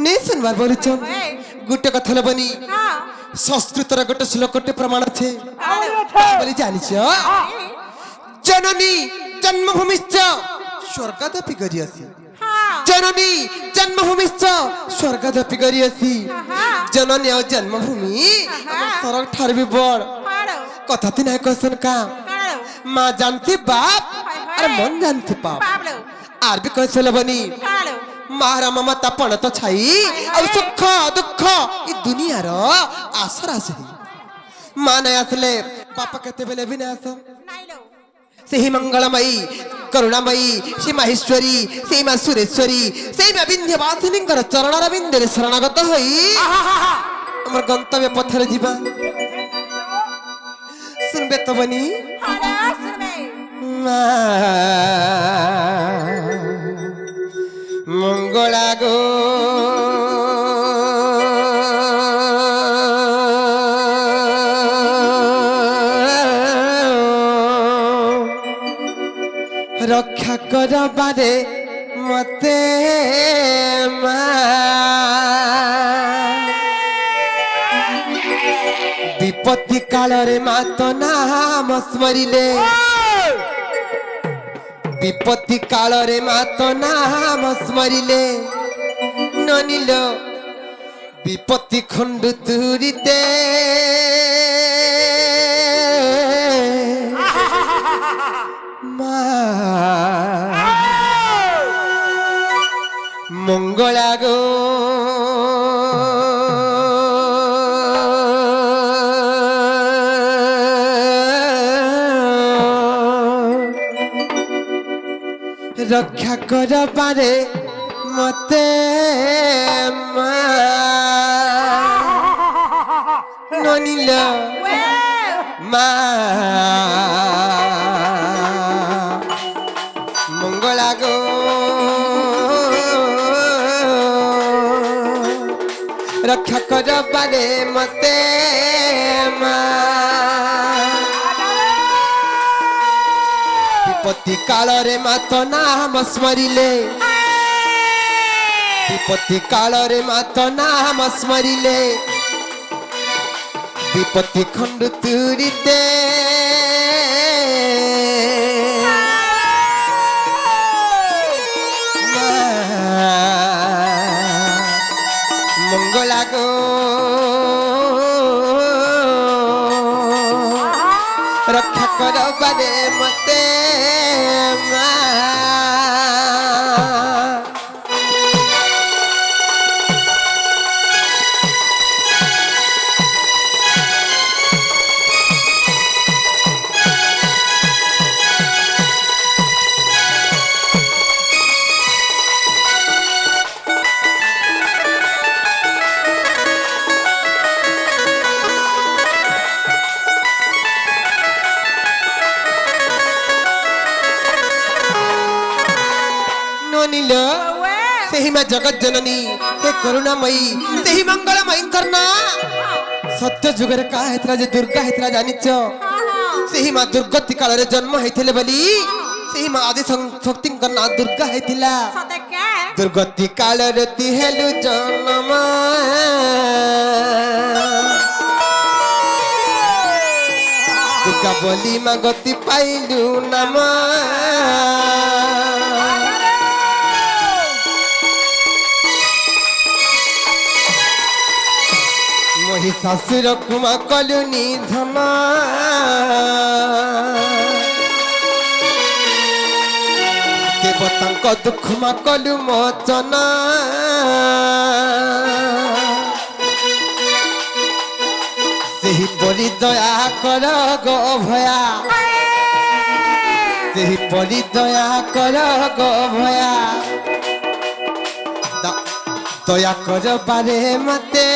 নে শুনবার বলছ গোটে কথা লবনি সংস্কৃতর গোটে শ্লোকটে প্রমাণ আছে বলি জানিছ জননী জন্মভূমিশ্চ স্বর্গাদপি গরিয়সি জননী জন্মভূমিশ্চ স্বর্গাদপি গরিয়সি জননী আর জন্মভূমি স্বর্গ ঠার বি বড় কথা তুই নাই কসন কা মা জানতি বাপ আর মন জানতি বাপ আর বি কইছে লবনি मारा ममता पण तो छाई और सुख दुख ई दुनिया रो आसरा से मां न आसले बाप कहते बेले भी न आस से ही मंगलमयी करुणामयी श्री माहेश्वरी से मां सुरेश्वरी से मां विंध्यवासिनी कर चरण रविंद्र शरणागत होई हमर गंतव्य पथरे जीवा सुनबे तो बनी मंगला गो रक्षा कर बारे मते विपत्ति काल रे मात नाम स्मरिले विपत्ति काल रे मात नाम स्मरिले ननिल विपत्ति खंड तुरीते मंगला गो रक्षा कर पारे मते ननिल मंगला गो रक्षा कर पारे मते विपत्ति काल रे मात नाम स्मरिले विपत्ति काल रे मात नाम स्मरिले विपत्ति खंड तुरीते मंगला गो रक्षा कर बारे मते से मां जगत जननी से करुणामयी से ही मंगलमयी करना सत्य जुगर का हेतरा जे दुर्गा हेतरा जानिच से ही मां दुर्गति काल रे जन्म हेथिले बली से ही मां आदि शक्ति करना दुर्गा हेथिला दुर्गति काल रे तिहेलु जन्म दुर्गा बोली मां गति पाइलु नाम महिषासुर कुमा कलु निधन देवता दुख मा कलु मोचन सेही परि दया कर गो भया सेही परि दया कर गो भया दया कर बारे मते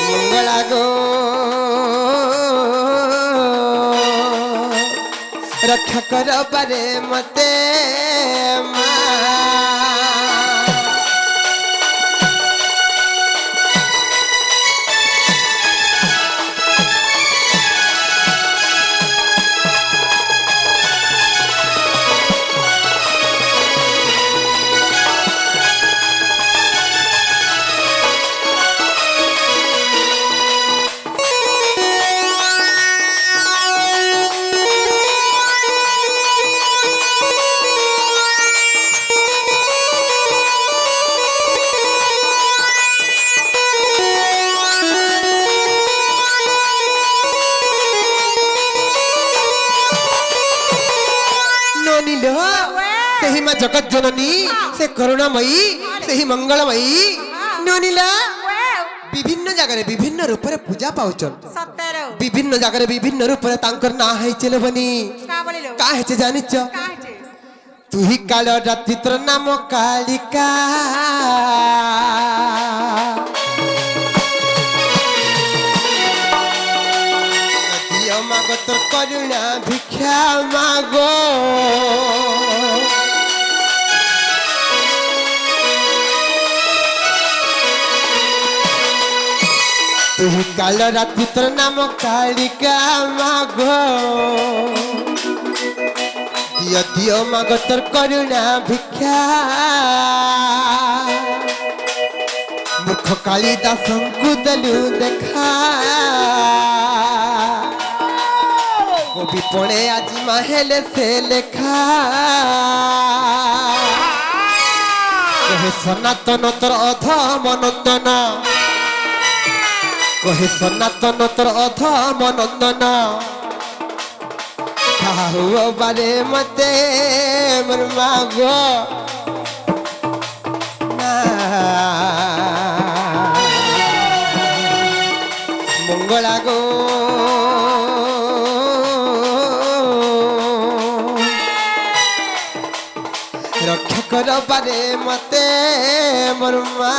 मंगला गो रक्षा कर बारे मते ସେହି ମା ଜଗତ ଜନନୀ ସେ କରୁଣାମୟୀ ସେହି ମଙ୍ଗଳମୟୀ ନନିଲା বিভিন্ন জায়গায় বিভিন্ন রূপে পূজা পাউছন বিভিন্ন জায়গায় বিভিন্ন রূপে তাঙ্কর না হইছিল বনি কা হইছে জানিছ তুই কাল রাত্রি তোর নাম কালিকা দিও মাগো তোর করুণা ভিক্ষা মাগো तुही काल रात्रि तोर नाम कालिका मागो दियो दियो मागो तोर करुणा भिक्षा मूर्ख कालिदास दलु देखा कवि पड़े आज माहेले से लेखा कहे सनातन तोर अधम नंदन कहे सनातन तोर अधम नंदन खाओ बारे मते मोर मागो मंगला गो रक्षा कर बारे मते मोर मा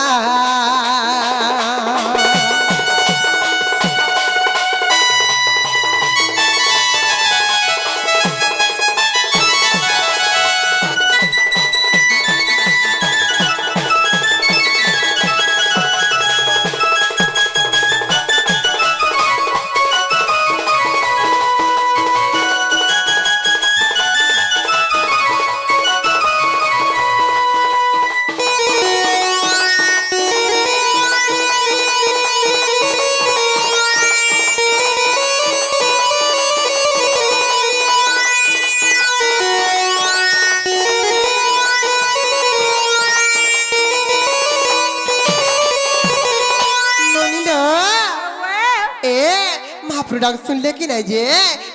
डाक सुनले कि नहीं जे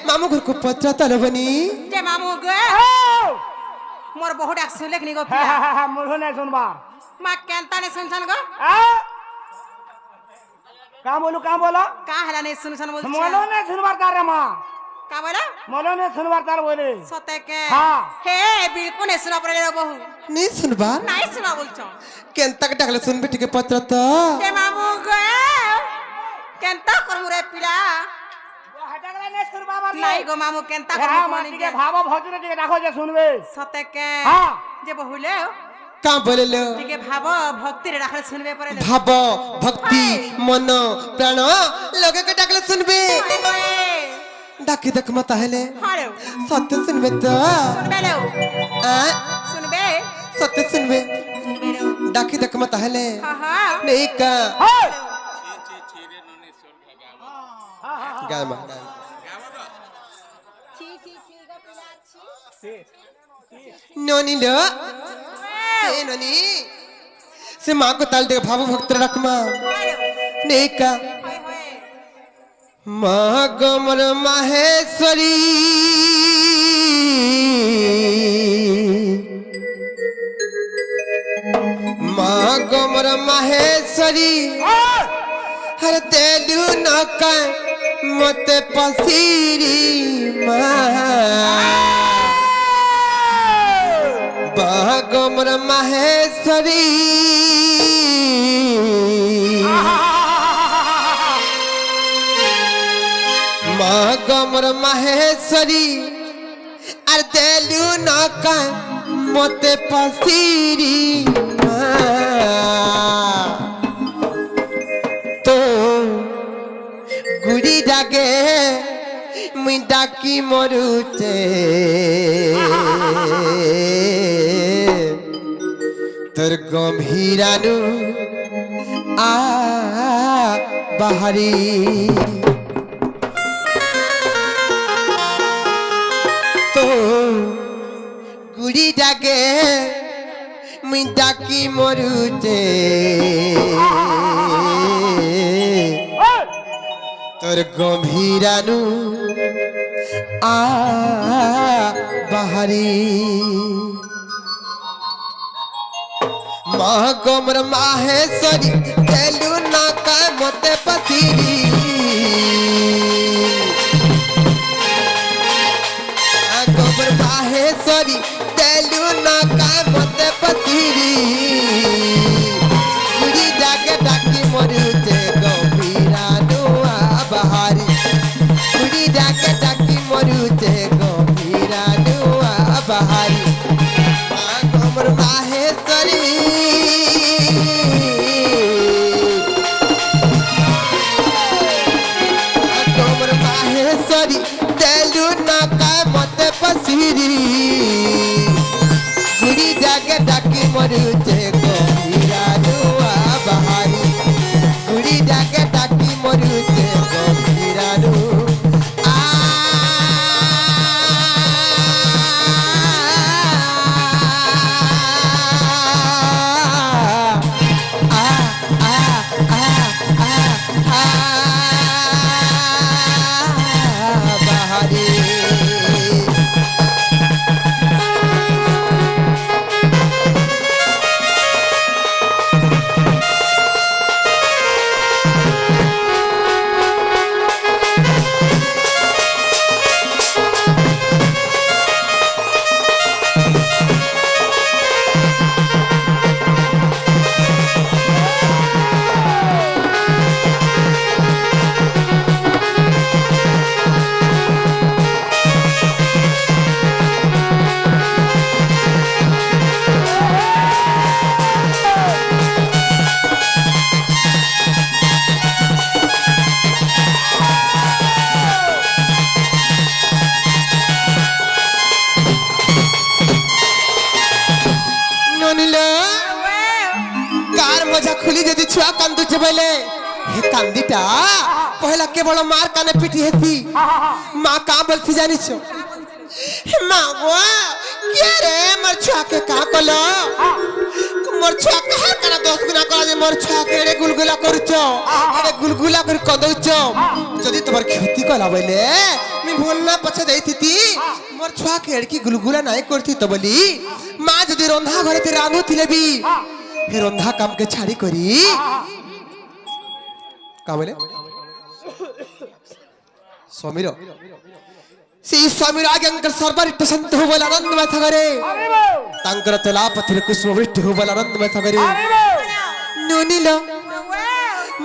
मामू घर को पत्र तलबनी जे मामू गे मोर बहु डाक सुनले कि नहीं गो मोर नहीं सुनबा मा केनता ने सुनछन गो का बोलो का हला नहीं सुनछन बोल मोलो नहीं सुनबार तारे मां का बोला मोलो नहीं सुनबार तार बोले सते के हां हे बिल्कुल नहीं सुना पड़े बहु नहीं सुनबा नहीं सुना बोलछो केनता के डाकले सुन बेटी के पत्र तो जे मामू गे केनता करमु रे पिला हटागला नहीं सुनबा मार नहीं गो मामू केनता हां माटी के भाव भजन के राखो जे सुनबे सते के हां जे बहुले का बोले लो ठीक भाव भक्ति रे राखले सुनबे परे भाव भक्ति मन प्राण लोगे के डाकले सुनबे डाकी देख मत हेले हालो सत्य सुनबे तो सुनबे लो सुनबे सत्य सुनबे सुनबे लो डाकी देख मत हेले हां हां नहीं का गाय मां नोनी लो ए नोनी से मां को ताल दे भाव भक्त रखमा नहीं का मां गमर माहेश्वरी मां गमर माहेश्वरी हर तेलु न का मते पसीरी बागमर माहेश्वरी मागमर माहेश्वरी अर देलु न का मते पसीरी तो गुड़ी डागे मुई डाकी मरुचे तोर गंभीरानु आ बाहरी तो गुड़ी डागे मुई डाकी मरुचे तोर गंभीरानु आ बाहरी महागमर माहेश्वरी तेलु ना का मते पतिरी गोबर माहेश्वरी तेलु ना का मते पतिरी गुड़ी जाके डाकी मरुते गंभीरा नुआ बहारी गुड़ी जाके डाकी मरुते गंभीरा नुआ बहारी महागमर माहेश्वरी तेलु ना का मते पसीरी गुड़ी जाके डाकी मरुते गंभीरा नुआ बहारी गुड़ी जाके डाकी मरुते गंभीरा नु आ आ आ आ आ खुली जदि छुआ कांदुचे बेले हे कांदीटा पहला केवल मार काने पिटी हेती मां का बोलती जानी छो मां गो के रे मोर छुआ के का कलो मोर छुआ के हर करा 10 गुना करा जे मोर छुआ के रे गुलगुला करछो अरे गुलगुला कर कदौछो जदि तोर खेती कला बेले मी भोलना पछे देइथिति मोर छुआ के एड़की गुलगुला नाही करथि तो बोली मां जदि रंधा घरे ते रांधु थिले भी हे रंधा काम के छाड़ी करी का बोले स्वामीर से स्वामीर आगे अंकर सरबर संत हो बोला आनंद में थगरे तांकर तला पथरे कुसुम वृष्टि हो बोला आनंद में थगरे नुनीलो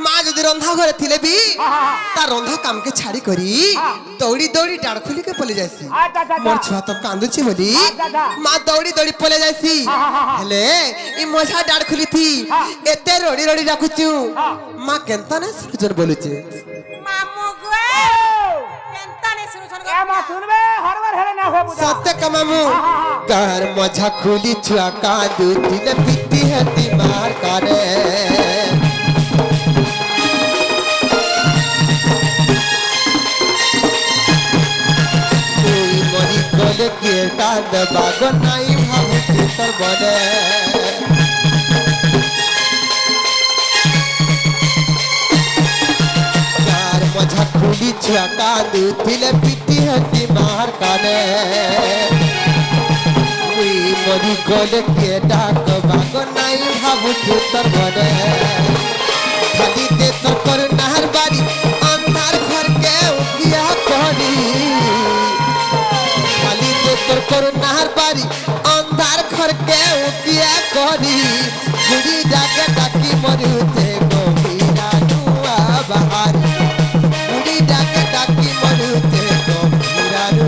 मां जदि रंधा घरे थिले भी ता रंधा काम के छाड़ी करी दौड़ी दौड़ी डाड़ खुली के पले जायसी मोर छुआ तो कांदुची बोली मां दौड़ी दौड़ी पले जायसी हेले ई मोझा डाड़ खुली थी एते रोड़ी रोड़ी डाकुचू मां केनता ने सुजन बोलुचे मामू गो केनता ने सुजन ए मां सुनबे हरवर हेले ना हो बुझा सत्य का मामू कार मोझा खुली छुआ कांदु तिने पिट्टी है ती मार करे बोले के कांद बाग नाई भावती तर बोले कार मझा खुली छुआ कांदू तिले पिटी हती मार काने हुई मरी गोले के डाक बाग नाई भावती तर बोले खाली ते तर कर नहर बारी अंधार घर के उकिया कोनी तोर करू नहर बारी अंधार घर के उकिया करी गुड़ी जाके डाकी मरुते गंभीरा नुआ बहारी गुड़ी जाके डाकी मरुते गंभीरा नु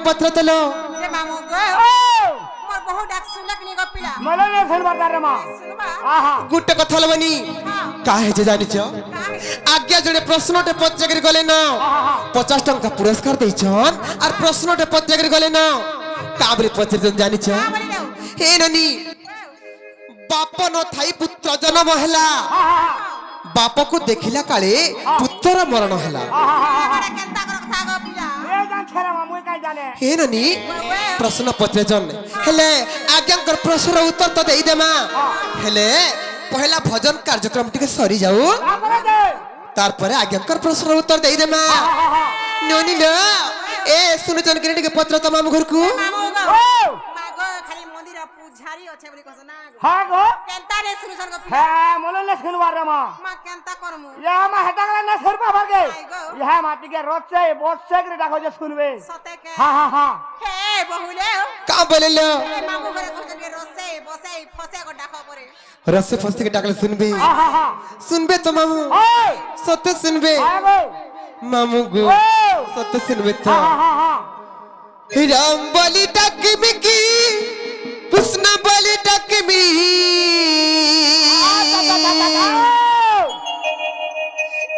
ପଚାରୁଥିଲ ଯେ ମାମୁ ଗୋ ଓ ମୋର ବହୁ ଡାକ ଶୁଣିଲା କି ଗପିଲା ମଲେ ନେ ଶୁଣବା ତାରେ ମା ଶୁଣବା ଆହା ଗୋଟେ କଥା ଲବନି କାहे जे ଜାଣିଛ ଆଜ୍ଞା ଜଣେ ପ୍ରଶ୍ନଟେ ପଚାରି ଗଲେ ନା 50 ଟଙ୍କା ପୁରସ୍କାର ଦେଇଛନ୍ ଆର ପ୍ରଶ୍ନଟେ ପଚାରି ଗଲେ ନା କାବରି ପଚାରି ଜାଣିଛ ଆମରି ଦେଉ ହେ ନନି ବାପ ନ ଥାଇ ପୁତ୍ର ଜନ୍ମ ହେଲା ବାପକୁ ଦେଖିଲା କାଳେ ପୁତ୍ର ମରଣ ହେଲା ଆରେ କେନ୍ତା କର କଥା ଗପିଲା ଏ ଜାନ ଛେରା ମା ମୁଇ କାଇ ଜାନେ ହେ ନନି ପ୍ରଶ୍ନ ପଚାରିଛନ୍ ହେଲେ ଆଜ୍ଞାଙ୍କର ପ୍ରଶ୍ନର ଉତ୍ତର ତ ଦେଇଦେମା ହେଲେ ପହିଲା ଭଜନ କାର୍ଯ୍ୟକ୍ରମ ଟିକେ ସରି ଯାଉ ତାପରେ ଦେ ତାরপরে আজ্ঞাঙ্কর প্রশ্নের উত্তর দেই দেমা ননি লো এ শুনুছন কি ଟିକେ পত্র তো মামু ঘরকু মামু গো ଓ মাগো খালি মন্দির পূজারি আছে বলি কছ না গো হা গো কেনতা রে শুনছন গপিলা হ্যাঁ মলে নে শুনবা রে মা মা কেনতা করমু ইয়া মা হেটা গলা না সরবা ভাগে আই গো ইহা মাটিকে রচে বসে করে ডাকো যে শুনবে সতে কে হা হা হা হে বহুলে কা বলিলো এ মামু ঘরে কছন কে রসে বসে ফসে গো ডাকো পরে রসে ফসে কে ডাকলে শুনবে আহা হা শুনবে তো মামু ও সত্য শুনবে হা গো মামু গো ও সত্য শুনবে তো হা হা হা রাম বলি ডাকবি কি কৃষ্ণ বলি ডাকবি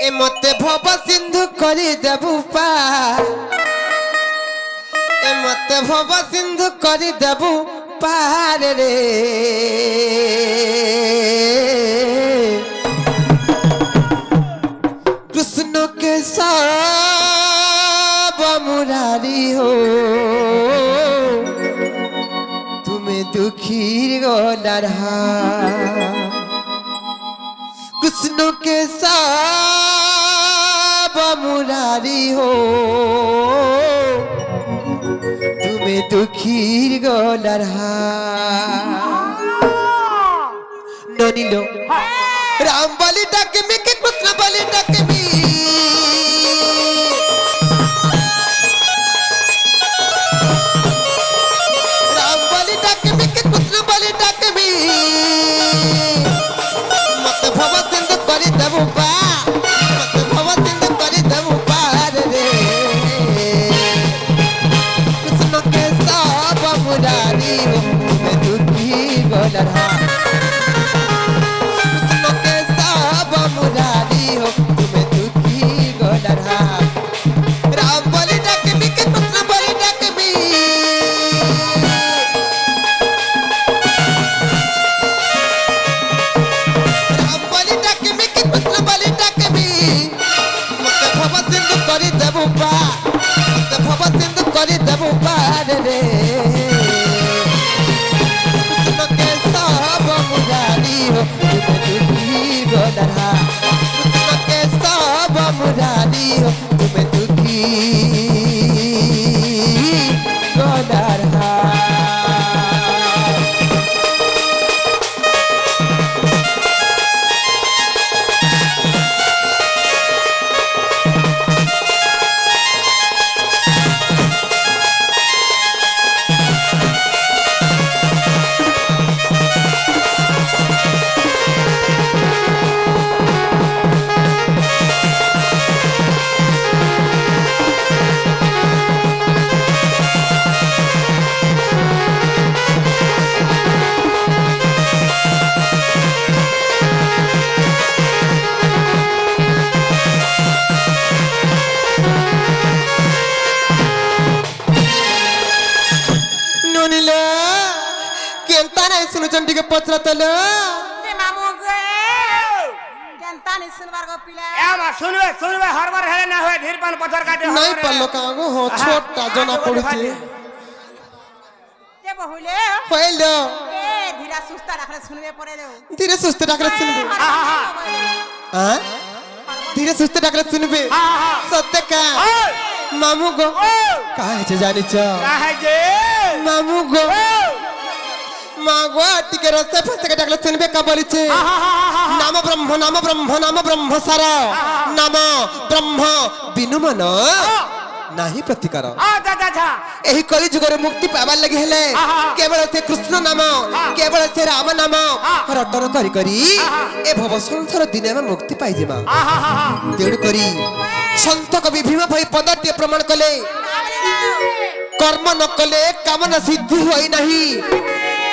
এ মতে ভব সিন্ধু করে দেবু পা এ মতে ভব সিন্ধু করে দেবু পার রে কৃষ্ণ কে সব মুরারি হো তুমি দুঃখীর গলার কৃষ্ণ কে সব মুরারি হো তুমি দুঃখীর গলার ননিল রাম বলি ডাকে মিকে কৃষ্ণ বলি ডাকে মি রাম বলি ডাকে মিকে কৃষ্ণ বলি ডাকে মি মতে ভব সিন্ধু করে দেবু পা মতে ভব সিন্ধু করে দেবু পার রে কৃষ্ণ কে সব মুরারি হো তুমি দুঃখী গলার কৃষ্ণ কে সব মুরারি হো তুমি দুঃখী গলার রাম বলি ডাকে মিকে কৃষ্ণ বলি ডাকে মি রাম বলি ডাকে মিকে কৃষ্ণ বলি ডাকে মি মতে ভব সিন্ধু করে দেবু পা মতে ভব সিন্ধু করে দেবু পার রে কৃষ্ণ কে সব মুরারি হো তুমি দুঃখী গলার কৃষ্ণ কে সব মুরারি হো তুমি দুঃখী গলার ননিল কেনতা নাই শুনুছন ଟିକେ পত্রতল এ মামু গো কেনতা নি শুনবার গপিলা এ মা শুনবে শুনবে হরবার হেলে না হয় ধীর পান পথর কাটে নাই পারলো কাগো হো ছোটটা জনা পড়ুছে যে বহুলে হইল এ ধীরা সুস্থ রাখলে শুনবে পরে দেও ধীরে সুস্থ ডাকলে শুনবে হ্যাঁ ধীরে সুস্থ ডাকলে শুনবে সত্য কা মামু গো কাহে যে জানিছ কাহে যে মামু গো মাগো টিকে রসে ফসে কে ডাকলে শুনবে কা বলিছে নাম ব্রহ্ম নাম ব্রহ্ম নাম ব্রহ্ম সার নাম ব্রহ্ম বিনু মন नाही प्रतिकार एही कली जुगर मुक्ति पाबार लगी हेले केवल से कृष्ण नाम केवल से राम नाम रटन करी करी ए भव संसार दिने में मुक्ति पाई जेबा तेड़ करी संत कवि भीम भाई पदटे प्रमाण कले কর্ম ন কলে কামনা সিদ্ধি হই নাহি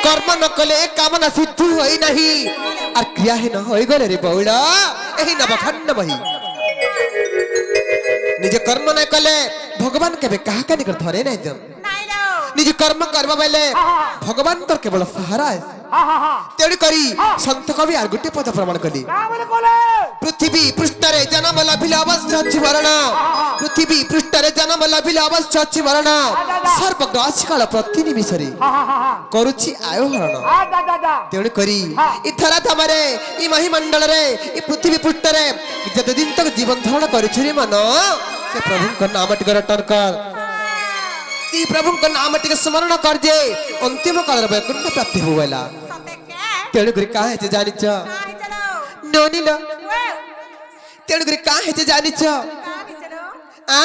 কর্ম ন কলে কামনা সিদ্ধি হই নাহি আর ক্রিয়াহীন হই গলে রে বৌড়া এই নবখণ্ড বহি নিজে কর্ম না কলে ভগবান কেবে কাহাকে নিকট ধরে নাই দেন নাই লো নিজে কর্ম করবা বেলে ভগবান তোর কেবল সাহারা তেড়ি করি সন্ত কবি আর গোটে পদ প্রমাণ কলি পৃথিবী পৃষ্ঠরে জন্ম লাভিলে অবশ্য ଅଛି মরণ পৃথিবী পৃষ্ঠরে জন্ম লাভিলে অবশ্য ଅଛି মরণ সর্বগ্রাসী কাল প্রতি নিমিষরে କରୁଛି ଆୟ ହରଣ ତେଣୁ କରି ଇ ଧରା ଧାମରେ ଇ ମହିମଣ୍ଡଳରେ ଇ ପୃଥିବୀ ପୃଷ୍ଠରେ ଯେତେ ଦିନ ତକ ଜୀବନ ଧାରଣ କରିଛୁ ରେ ମନ ସେ ପ୍ରଭୁଙ୍କ ନାମ ଟିକେ ରଟନ କର ती प्रभु का नाम टिके स्मरण कर जे अंतिम काल रे वैकुंठ प्राप्ति होवेला সতে কে तेणु करी काहे जे जानि छ কাই চলো नोनिल ও तेणु करी काहे जे जानि छ কাই চলো आ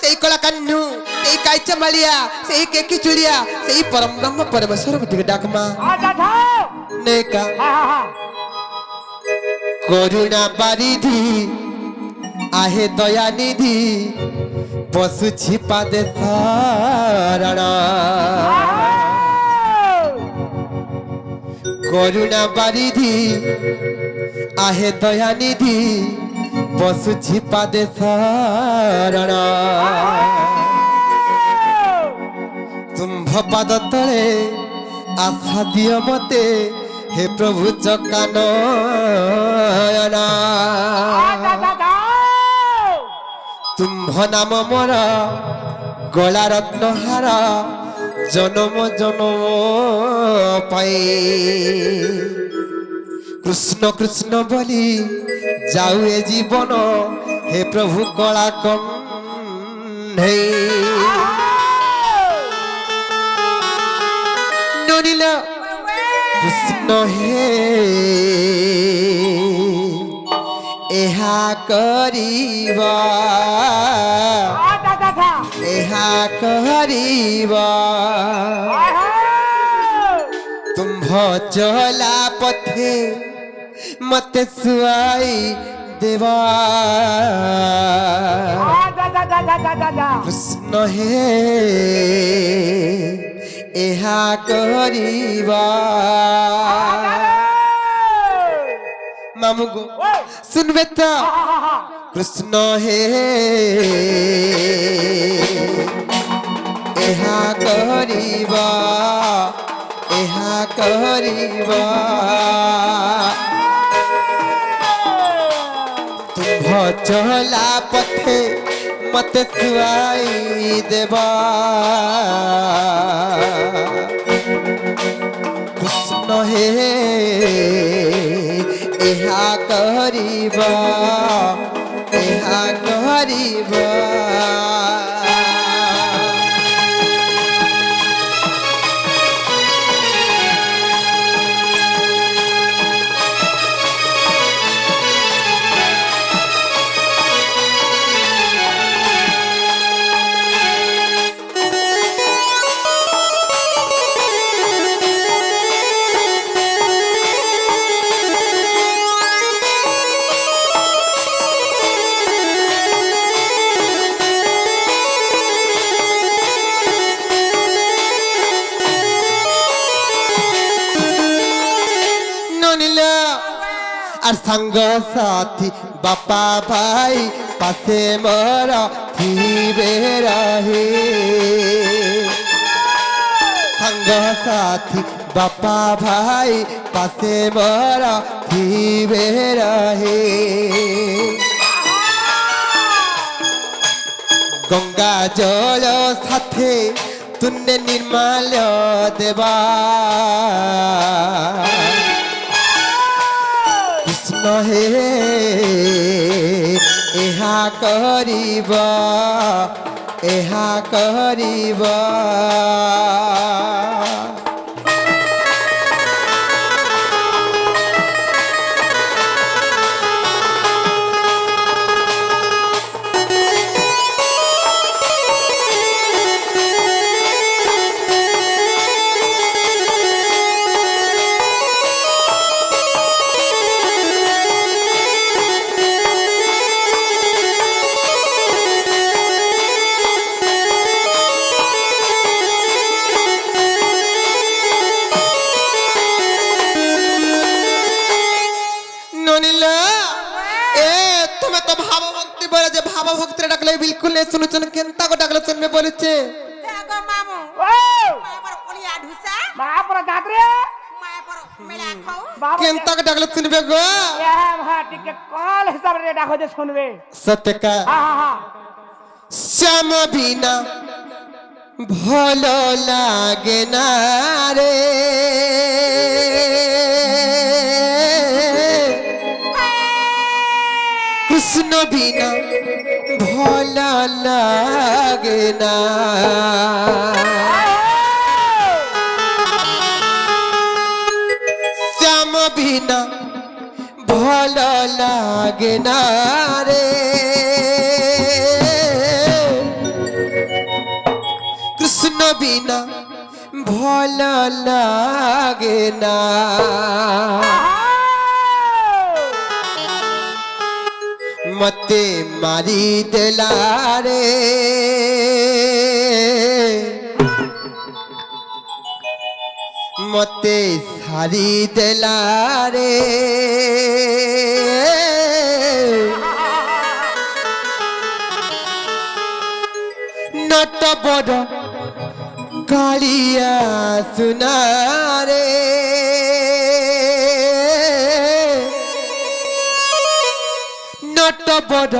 सेई कला कन्नु सेई काइचा मालिया सेई केकी चुरिया सेई परम ब्रह्म परमेश्वर टिके डाकमा नेका करुणा बारिधि आहे दया निधि पशु छिपा दे शरण करुणा बारिधि आहे दया निधि पशु छिपा दे शरण तुम्भ पाद तले आशा दियो मते हे प्रभु चकानयना तुम्भ नाम मोर गला रत्न हार जन्म जन्म पाए कृष्ण कृष्ण बोली जाऊ ए जीवन हे प्रभु कला कण्ठे नोनिल कृष्ण हे एहा करिबा एहा करिबा तुम्भ चला पथे मते सुआई देवा कृष्ण हे एहा करिबा मामू गो सुनबे तो कृष्ण हे एहा करिबा एहा करिबा तुम्भ चला पथे मते सुआई देवा कृष्ण हे एहा करिबा एहा करिबा আর संग साथी बापा भाई पासे मोरा थीबे रहे संग साथी बापा भाई पासे मोरा थीबे रहे गंगा जल साथे तुन्ने निर्मल देवा कृष्ण हे एहा करिबा एहा करिबा ননিল এ তুমি তো ভাব ভক্তি বলে যে ভাব ভক্তি ডাকলে বিলকুল নেই শুনুছেন কেনতা গো ডাকলে শুনবে বলেছে দেখো মামু ও মায়াপর কলিয়া ঢুসা মাপুর দাদরে মায়াপর মেলা খাও বাবু কেনতা গো ডাকলে শুনবে গো এ ভা টিকে কল হিসাব রে ডাকো যে শুনবে সত্যকা হ্যাঁ হ্যাঁ হ্যাঁ শ্যাম বিনা ভালো লাগে না রে কৃষ্ণ বিনা ভালো লাগে না শ্যাম বিনা ভালো লাগে না রে কৃষ্ণ বিনা ভালো লাগে না মতে মারি দেলা রে মতে সারি দেলা রে নট বড় কালিয়া সুনারে নট বড়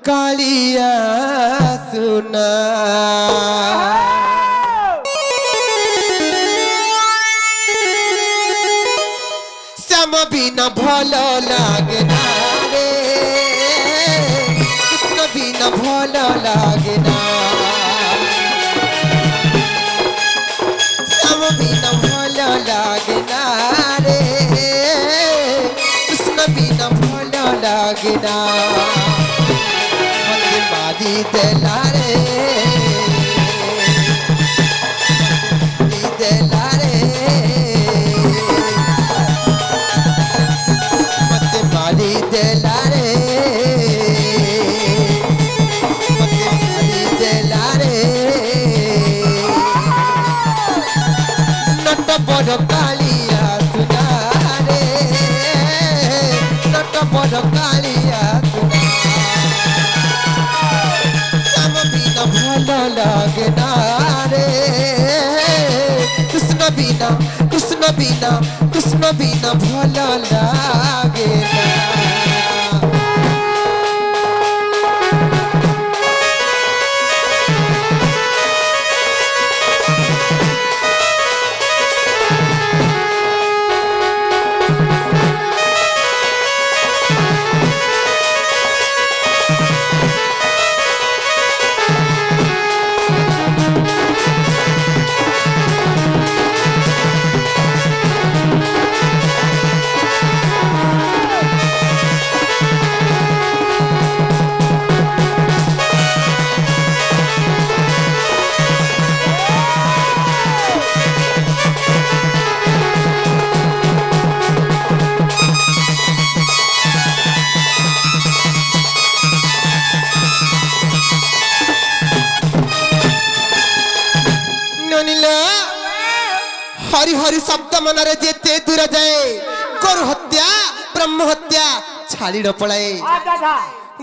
কালিয়া সুনা শ্যাম বিনা ভালো লাগে না রে কৃষ্ণ বিনা ভালো লাগে না শ্যাম বিনা ভালো লাগে না রে কৃষ্ণ বিনা ভালো লাগে না মতে মারি দেলা রে দেলা রে মতে মারি দেলা রে মতে মারি দেলা রে নট বড় কালিয়া সুনারে নট বড় কালিয়া সুনা শ্যাম বিনা ভালো লাগে না রে কৃষ্ণ বিনা কৃষ্ণ বিনা কৃষ্ণ বিনা ভালো লাগে না हरि हरि शब्द मनरे जेते दूर जाए गरु हत्या ब्रह्म हत्या छाड़ी न पड़ाए अच्छा अच्छा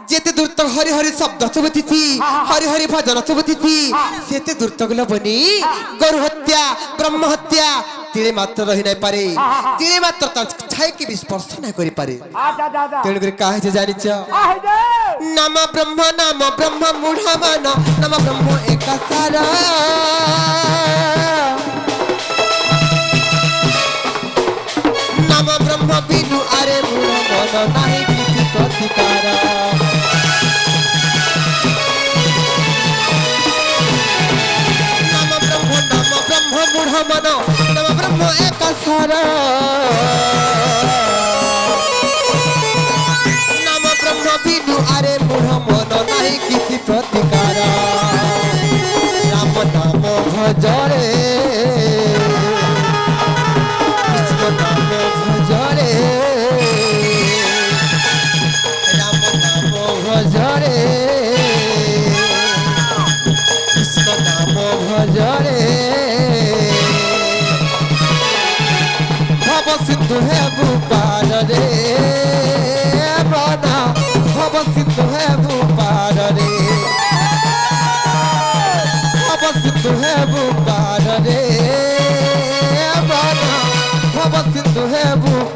जेते दूर तक हरि हरि शब्द सुबती थी हरि हरि भजन सुबती थी सेते दूर तक बनी गरु हत्या ब्रह्म हत्या तिरे मात्र रही नहीं पारे तिरे मात्र छाई के भी स्पर्श नहीं करि पारे अच्छा अच्छा तेणु कर काहे जे जानि छ आहिदे नाम ब्रह्म मूढ़ मान नाम ब्रह्म एक सारा नाम ब्रह्म बिनु अरे मूढ़ मन नहीं किसी प्रतिकार नाम ब्रह्म मूढ़ मन नाम ब्रह्म एक सारा नाम ब्रह्म बिनु अरे मूढ़ मन नहीं किसी प्रतिकार राम नाम भजरे कृष्ण नाम भजरे राम नाम भजरे कृष्ण नाम भजरे भव सिंधु है भूपाल रे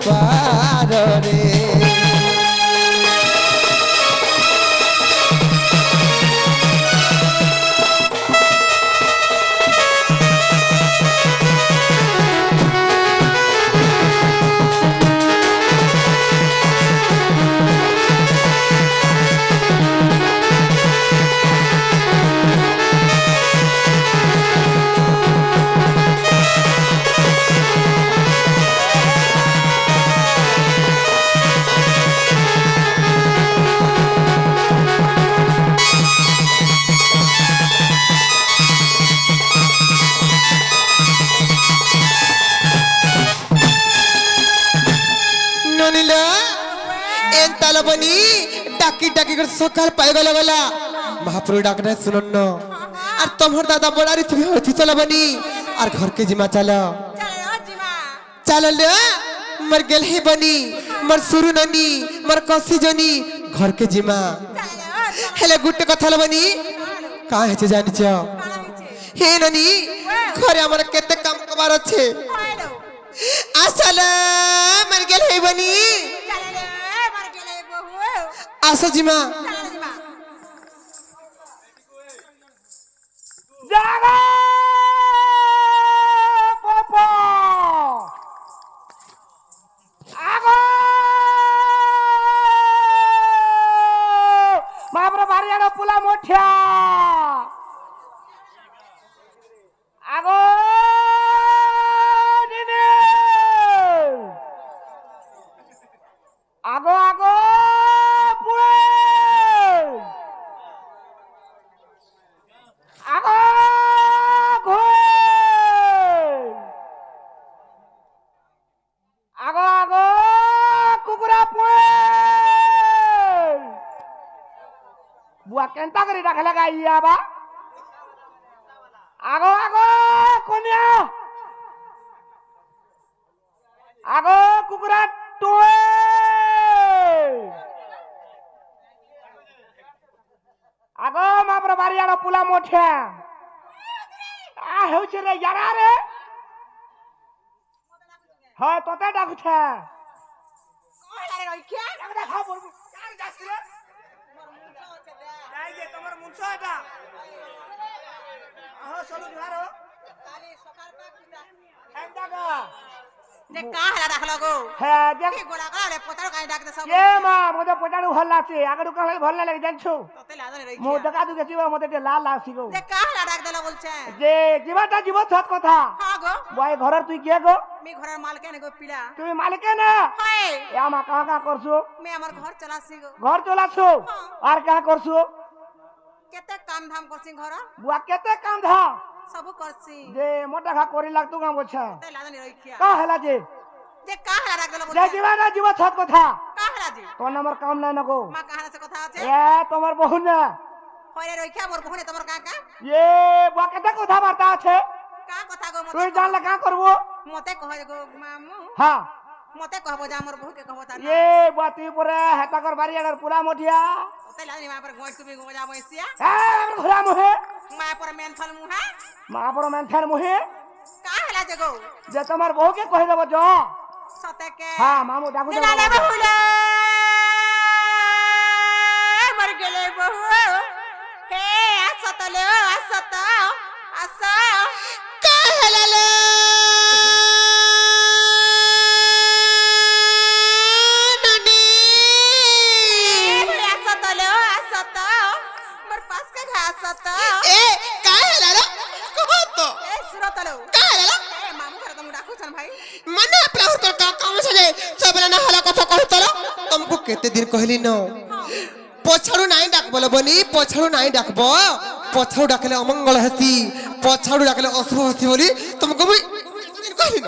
পারে ননিলা এন তালবনি ডাকি ডাকি করে সকাল পাই গলা মহাপ্রভু ডাক না শুনুন আর তোমার দাদা বড়ারি তুমি হইছি চলবনি আর ঘরকে জিমা চালো চলে ও জিমা চাললে মর গেল হে বনি মর সুরু ননি মর কসি জনি ঘরকে জিমা চলে ও হেলে গুটে কথা লবনি কা হেছে জানিছ কানা হইছে হে ননি ঘরে আমার কেতে কাম কবার আছে হইলো আসলে মর গেল হে বনি চলে মার গেলে বহু আসো জিমা চলে জিমা জাগো পপো আগো মাবরা বাড়িয়ানো পুলা মোঠিয়া আগো দিনে আগো আগো পুরে আগো ঘুরে আগো আগো কুকুরা পুরে বুয়া কেনতা করে রাখা লাগা ইয়া বা আগো আগো কোনিয়া আগো কুকুরা টুয়ে আগো মাপর বাড়িয়ানো পুলা মোঠে আ হেউছে রে ইয়ারা রে হয় তোতে ডাকুছে কইলারে রইখিয়া একটা খাও বলবো কার যাচ্ছে রে মোর মুছ আছে দে এই যে তোমার মুনসা এটা আহো চলো ধরো কালি সকাল পা কিটা একদা গা যে কাহলা রাখলো গো হ্যাঁ দেখ কি গোলা কালে পতার কাই ডাকতে সব এ মা মতে পটাড়ু ভাল লাগছে আগের কালে ভাল লাগে জানছো তোতে লাদনে মো রইখিয়া দেখা দুকে চিবা মতে তে লাল লাগছি গো যে কাহলা ডাক দেলা বলছে যে জীবনটা জীব সৎ কথা হ্যাঁ গো বয় ঘরের তুই কে গো মি ঘরের মালকে নে গো পিলা তুমি মালিকে না হয় এ আমা কাহা কাহা করছো মে আমার ঘর চলাছি গো ঘর চলাছো আর কাহা করছো কেতে কাম ধাম করছি ঘর বুয়া কেতে কাম ধা সব করছি যে মোটা খা করি লাগতো গা বলছে তোতে লাদনে রইখিয়া কা হেলা যে যে কাহলা ডাক দেলা যে বলছে জীবনটা জীব সৎ কথা কাহলা জি তোর নামের কাম নাই না গো মা কাহলা সে কথা আছে এ তোমার বহু না হইরে রইখিয়া মোর বহুনে তোমার কাকা এ বুয়া কেতে কথা বার্তা আছে কা কথা গো তুই জানলে কা করবো মতে কহে গো মামু হ্যাঁ মতে কহব যে আমার বহুকে কহব তা এ বুয়া তুই পরে হেতাকর বাড়ি আগার পুরা মঠিয়া তোতে লাদনে মা পর গোই তুমি গো যা বইছিয়া এ আমার ঘোরা মুহে মা পর মেন ফল মুহা মা বড় মেনথার মুহে কাহলা যে গো যে তোমার বহুকে কহে দেব জ সতেকে হ্যাঁ মামু ডাকু যে লালে বহুলে মর গেলে বহু হে আসতলে আসত আস কাহলালে ননি আসতলে আসত মোর পাস কে ঘাসত এ কাহলালে কহত এ সুরতলো কাহলালে এ মামু ঘরে তুমি ডাকুছন ভাই মনে প্রাহ তোর কাম সাজে সবলে না হলা কথা কহতল तुमको केते दिन कहली न पछाड़ू नाई डाकब बनी पछाड़ू नाई डाकब पछाड़ू डाकले अमंगल हसी पछाड़ू डाकले अशुभ हसी बोली तुमको भी कहली न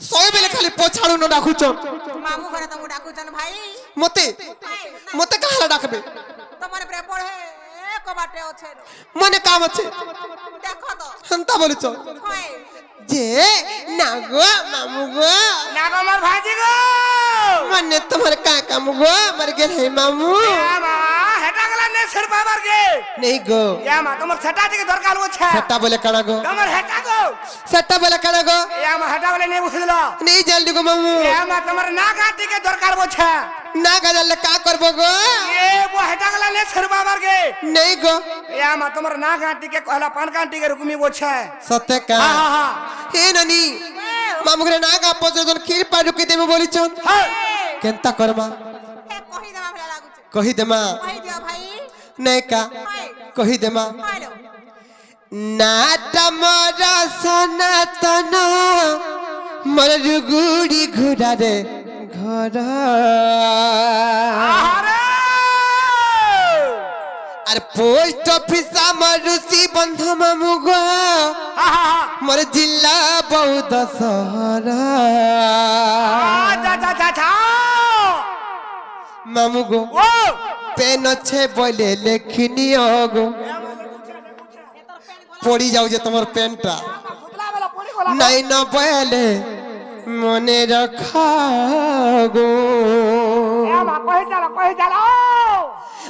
सही बेले खाली पछाड़ू न डाकुच मामू घरे तुम डाकुछन भाई मते मते कहाला डाकबे तमरे प्रे पढ़े एक बाटे আছে मने काम আছে দেখো তো हंता बोलिच হয় जे नागो मामू गो না গো আমার ভাজি গো मने तुम्हारे का काम गो मर गेल है मामू মা হেটা গলা নে সের বাবার গে নেই গো ইয়া মা তোমার সেটা থেকে দরকার হচ্ছে সেটা বলে কানা গো তোমার হেটা গো সেটা বলে কানা গো ইয়া মা হেটা বলে নেই বুঝলো নেই জলদি গো মামু ইয়া মা তোমার না কাটিকে দরকার হচ্ছে না গাজালে কা করবো গো এ বো হেটা গলা নে সের বাবার গে নেই গো ইয়া মা তোমার না কাটিকে কহলা পান কাটিকে রুকমি বলছে সত্যি কা হ্যাঁ হ্যাঁ হ্যাঁ হে নানি মামু ঘরে না গা পর্যন্ত ক্ষীর পা ঢুকি দেবে বলিছন হ্যাঁ কেনতা করমা ହେ କହିଦେମା ଭଳିଆ ଲାଗୁଛି কহি দেমা କହିଦିଅ ଭାଇ নেই কা কহি দেমা କହିଲ নাটা মরা সনাতন মর রুগুড়ি ঘুরারে ঘর আরে আর পোস্ট অফিস আমার ঋষি বন্ধ মামু গো হ্যাঁ হ্যাঁ মোর জিল্লা বৌদ্ধ শহর যা যা যা যা মামু গো ও পেন আছে বলে লেখিনি গো পড়ি যাও যে তোমার পেনটা ফুটলা বেলা পড়ি গলা নাই না বলে মনে রাখা গো ইয়া মা কই চালা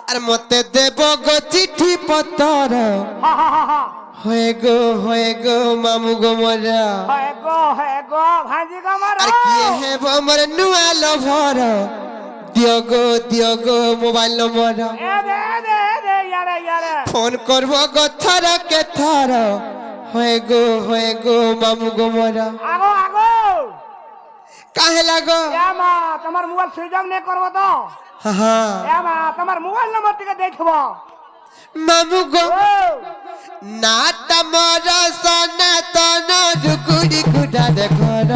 আর মতে দেব গো চিঠি পত্র হ্যাঁ হ্যাঁ হ্যাঁ হয়ে গো মামু গো মোরা হে গো ভাজি গো মার আর কি হেব মোর নুয়া লভর দিও গো মোবাইল নম্বর এ দে ইয়ারে ফোন করব গো থর কে থর হয়ে গো মামু গো মোরা আগো কাহে লাগো ইয়া মা তোমার মোবাইল সুইচ অফ নে করব তো হ্যাঁ ইয়া মা তোমার মোবাইল নম্বর থেকে দেখব মামু গো ও নাটা মর সনাতন রুগুড়ি ঘুরারে ঘর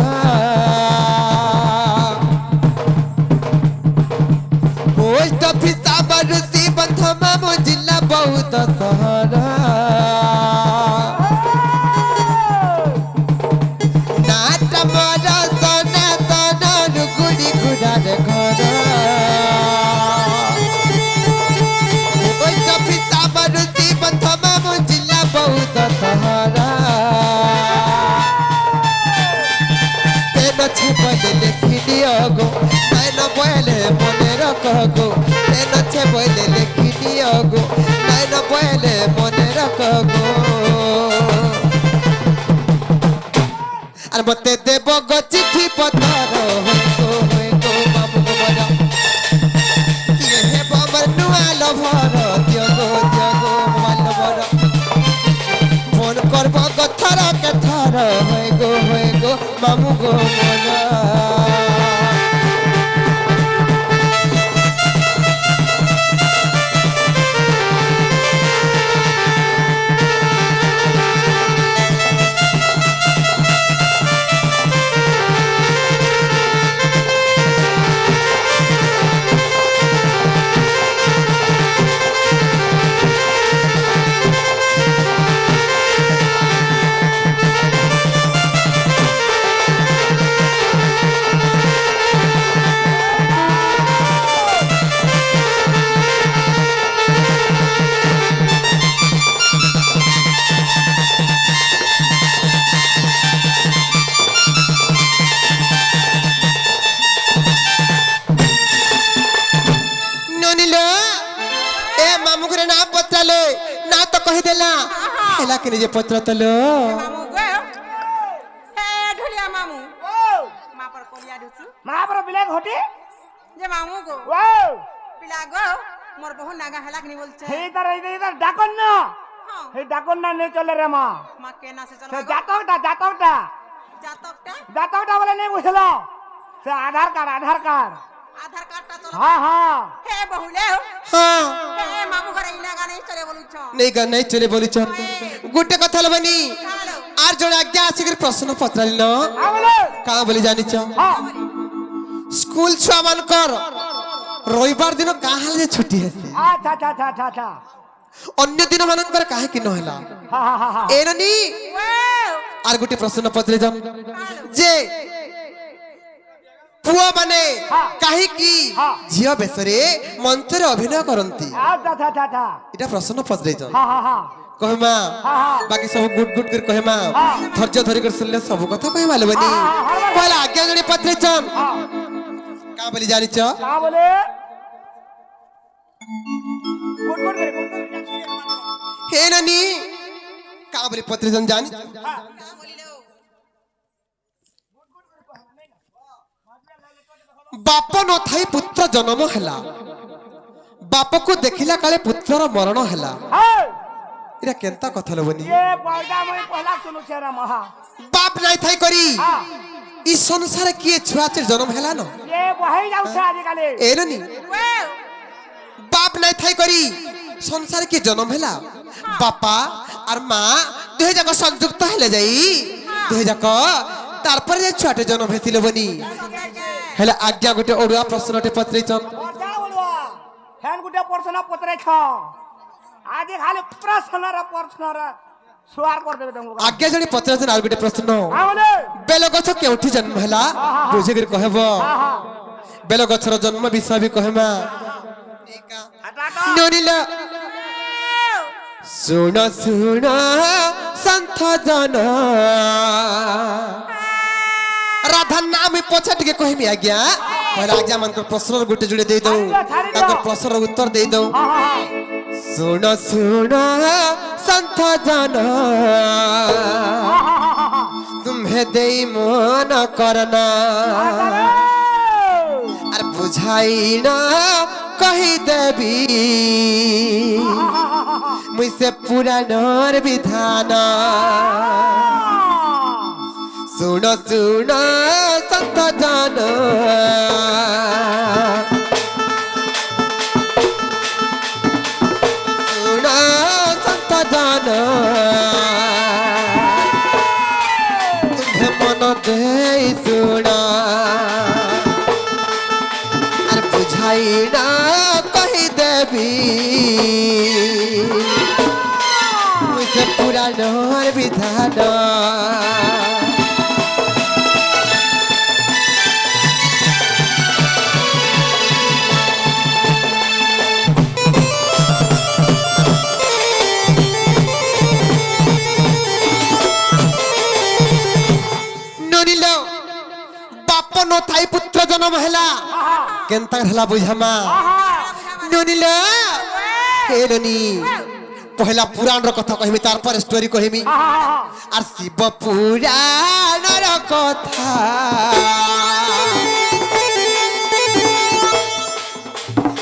পোস্ট অফিস আমার ঋষি বন্ধ মামু জিল্লা বৌদ্ধ শহর নাটা মর সনাতন রুগুড়ি ঘুরারে ঘর পোস্ট অফিস আমার ঋষি বন্ধ মামু জিল্লা বৌদ্ধ শহর তেন ছে বলে লেখি গো নাই না বলে মনে রাখ গো তেন ছে বলে লেখি গো নাই না বলে মনে রাখ গো আর মতে দেব গো চিঠি পত্র হয়ে গো মামু গো মরা কিয়ে হেব আমার নুয়া লভর দিও গো মোবাইল নম্বর ফোন করব গো থর কে থর হয়ে গো মামু গো মোরা হেলা কে নিজে পত্র তলো মামু গো হে ঢুলিয়া মামু ও মা পর কলিয়া ঢুচু মা পর বিলে ঘটি যে মামু গো ও পিলা গো মোর বহু নাগা হেলাক নি বলছে এই ডাকন না হ্যাঁ এই ডাকন না নে চলে রে মা মা কে না সে চল সে জাতকটা জাতকটা বলে নেই বুঝলো সে আধার কার্ড আধার কার্ডটা চল হ্যাঁ হ্যাঁ হে বহুলে হ্যাঁ হে মামু ঘরে ই নাগা নেই চলে বলুছ নেই গা নেই চলে বলিছ গোটে কথা লবনি হ্যালো আর জଣେ আজ্ঞା ଆସିକରି ପ୍ରଶ୍ନ ପଚାରିଲ আমলে କାଁ ବୋଲି ଜାଣିଛ হ্যাঁ ସ୍କୁଲ ଛୁଆ ମାନଙ୍କର ରବିବାର ଦିନ କାଁ ହେଲେ ଯେ ଛୁଟି ହେସି আচ্ছা ଅନ୍ୟ ଦିନ ମାନଙ୍କର କାହିଁକି ନ ହେଲା হ্যাঁ হ্যাঁ হ্যাঁ ଏନନି আর গোটে প্রশ্ন পচারি যাম যে পুଅ ମାନେ କାହିଁକି ଝିଅ ବେଶରେ ମଞ୍ଚରେ ଅଭିନୟ କରନ୍ତି আচ্ছা এটা প্রশ্ন পচারি যাম হ্যাঁ হ্যাঁ হ্যাঁ কহমা বাকি সব গুড গুড করে কহমা ধৈর্য ধরি করে শুনলে সব কথা কহমা লবনি কইলা আজ্ঞা জণে পত্রে চাম কা বলি জানিছ কা বলে गुड गुड करे गुड करे हे ननी का बोली पत्री जन जानी बाप न थाई पुत्र जन्म हैला बाप को देखिला काले पुत्रर मरण हैला हाय इरा केनता कथा लबनी ये पौधा मैं पहला सुनु छे रे महा बाप नहीं थाई करी हां ई संसार किए छुआचे जन्म हैला न ये वही जाऊ छे आज काले ए ननी बाप नहीं थाई करी संसार के जन्म हैला बापा और माँ दुहे जाक संयुक्त हेले जाई दुहे जाक तार पर जे छुआटे जन्म हेतिले बनी हेला आज्ञा गोटे ओडुआ प्रश्नटे पत्रिचन पौधा बोलवा फैन गुटे प्रश्न पत्रे छ आज खाली प्रश्न रे सुवार कर देबे तुमको आज्ञा जणी पत्रिचन आर गोटे प्रश्न हां बोले बेल गछ केउठी जन्म हैला बुझे कर कहबो हां हां बेल गछर जन्म विषय भी कहमा हटा का नोनिला सुन सुन संथ जन राधा नाम पछट के कहमी आज्ञा पहले आज्ञा मन को प्रश्न गुटे जुड़े दे दऊ ताकर प्रश्न उत्तर दे दऊ हां हां सुन सुन संथ जन तुम्हें देई मन करना और बुझाई ना कही देवी मुझसे पुरानर विधान सुन सुन संत जन सुन संत जन तुम्हें मन दे सुना और बुझाई ना कही देवी मुझसे पुरानर विधान ननिलो बाप न थाई पुत्र जन्म हैला केनता हला बुझमा ननिलो हे ननी पहला पुराण रो कथा कहमी तार पर स्टोरी कहमी आर शिव पुराण रो कथा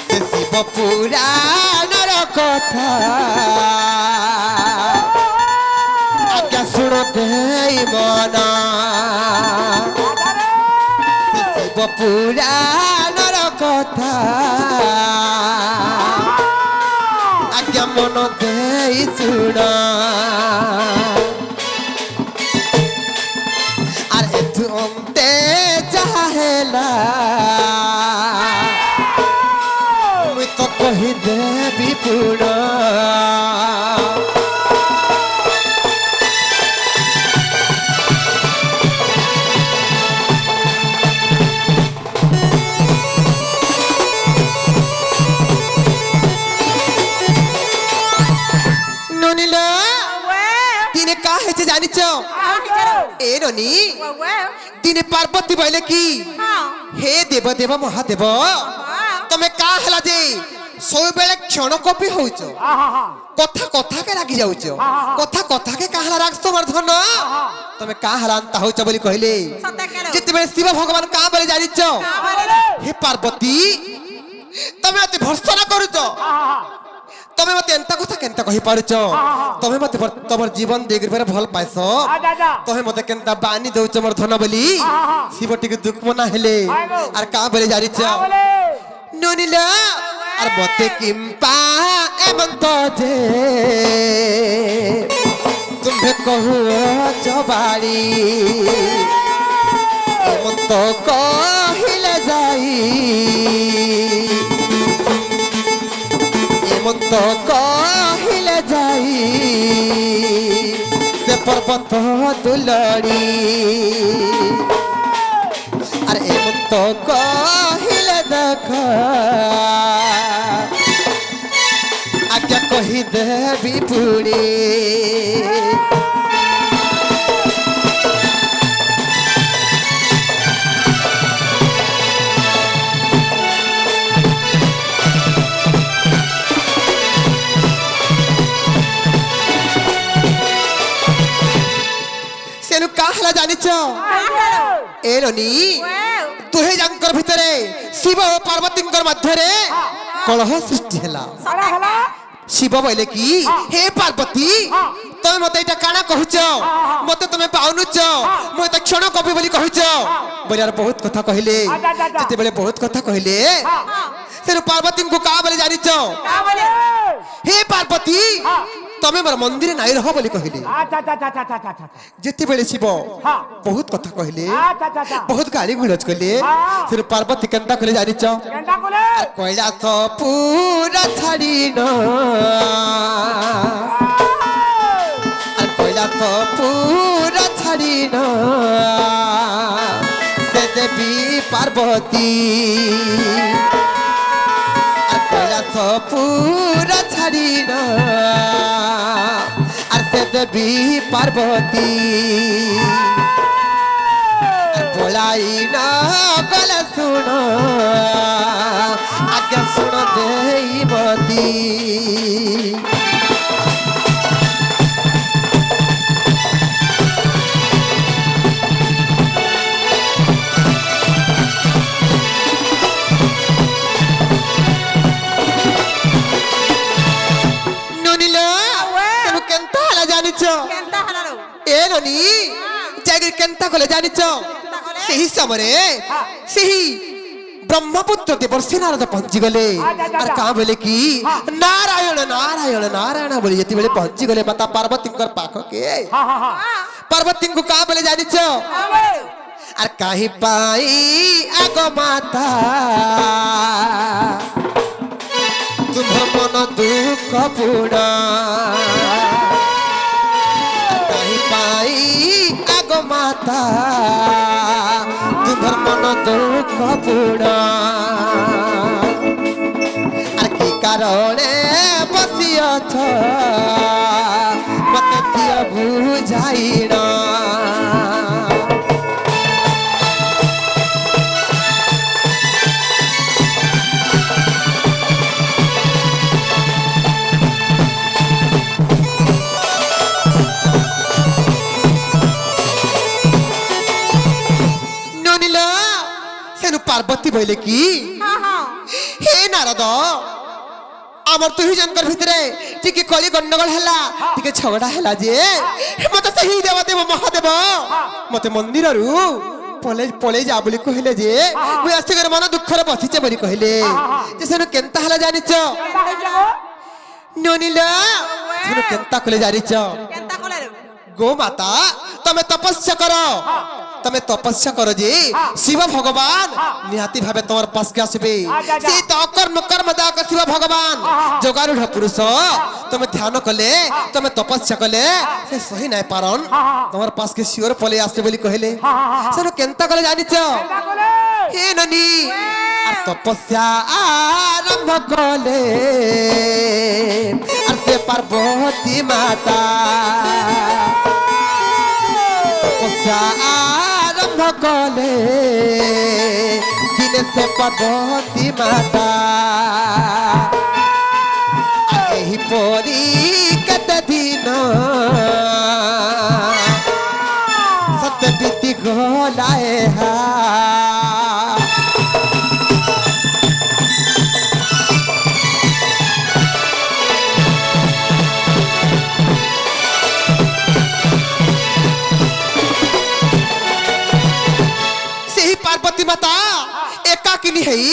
से शिव पुराण रो कथा आज्ञा सुनो देई मना से शिव पुराण रो कथा आज्ञा मन देई सुना आर एथु अंते चाहेला मुई तो कहि देबी पुरा ननिला दिने का हेचे जानिच ए ननी दिने पार्वती बोले की हे देव देव महादेव तमे का हला जे सोई बेले क्षण कपि होउछ कथा कथा के लागी जाउछ कथा कथा के का हला राखतो वर्धन तमे का हला अंता होउछ बोली कहले जिते बेले शिव भगवान का बोले जानिच हे पार्वती तमे अति भर्सना करूछ तमे मते एंता कथा केनता कहि पारुछ तमे मते तमर जीवन देगिर पर भल पाइसो तमे मते केनता बानी दउछ मोर धन बोली शिवटी के दुख मना हेले आर का बोले जानिछ ननिला आर मते किंपा एमंत जे तुम्हे कहू चबाड़ी एमंत कहिले जाई एमंत कहिले जाई से पर्वत दुलड़ी अरे एमंत कहिले देख आज्ञा कही देवी पुड़ी ହେଲା ଜାଣିଛ ଏଲୋନି ଦୁହେଁ ଯାଙ୍କର ଭିତରେ ଶିବ ଓ ପାର୍ବତୀଙ୍କର ମଧ୍ୟରେ କଳହ ସୃଷ୍ଟି ହେଲା। ଶିବ କହିଲେ କି ହେ ପାର୍ବତୀ ତମେ ମତେ ଏଇଟା କାଣା କହୁଛ ମତେ ତମେ ପାଉନୁଛ ମୁଁ ଏତେ କ୍ଷଣ କବି ବୋଲି କହୁଛ ବୋଲିଆର ବହୁତ କଥା କହିଲେ। ଯେତେବେଳେ ବହୁତ କଥା କହିଲେ ତେଣୁ ପାର୍ବତୀଙ୍କୁ କାହା ବୋଲି ଜାଣିଛ ହେ ପାର୍ବତୀ ତମେ ମୋର ମନ୍ଦିର ନାଇଁ ରହ ବୋଲି କହିଲେ। ଯେତେବେଳେ ଶିବ ବହୁତ କଥା କହିଲେ ବହୁତ ଗାଳି ଗୁଲଜ କଲେ ତେଣୁ ପାର୍ବତୀ କେନ୍ତା କଲେ ଜାଣିଛ କହିଲା ତ ପୁରା ଛାଡ଼ିନ କହିଲା ତ ପୁରା ଛାଡ଼ିନ ସେ ଦେବୀ ପାର୍ବତୀ କହିଲା ତ ପୁରା ଛାଡ଼ିନ আর সে দেবী পার্বতী বলাই না গলে শুণ আগে শুণ দেবতী এলোনি জায়গা কেন্তা কলে জানিছ সেই সময়ে সেই ব্রহ্মপুত্র দেবর্ষি নারদ পৌঁছি গলে আর কা বলে কি নারায়ণ নারায়ণ নারায়ণ বলে যেতেবেলে পৌঁছি গলে মাতা পার্বতীঙ্কর পাখকে পার্বতীঙ্কু কা বলে জানিছ আর কাহি পাই আগ মাতা তোমার মন দুঃখ পুরা পাই আগ মাতা তোমার মন দুঃখ পুরা আর কি কারণে বসিয়াছ মতে দিও বুঝাই না পার্বতী বলে কি হে নারদ আমার তুই জনকর ভিতরে টিকে কলি গন্ডগোল হেলা টিকে ঝগড়া হেলা যে মতে সেই দেবদেব মহাদেব মতে মন্দিররু পলে যা বলি কহিলে যে মুই আস্তিকর মন দুঃখরে বসিছে বলি কহিলে যে সেন কেনতা হেলা জানিছ ননিলা সেন কেনতা কলে জানিছ গো মাতা তুমি তপস্যা করো তুমি তপস্যা করো যে শিব ভগবান নিহাতি ভাবে তোমার পাশকে আসবে সেই তো অকর্ম কর্ম দায়ক শিব ভগবান যোগারূঢ় পুরুষ তুমি ধ্যান কলে তুমি তপস্যা কলে সে সহি নাই পারন তোমার পাশকে শিওর পলে আসবে বলি কহিলে সেন কেনতা কলে জানিছ হে ননি আর তপস্যা আরম্ভ কলে আর সে পার্বতী মাতা তপস্যা আরম্ভ কলে দিনে সে পার্বতী মাতা এই পরি কেতে দিন সত্য বিতি গলায় হা পার্বতী মাতা একাকিনী হই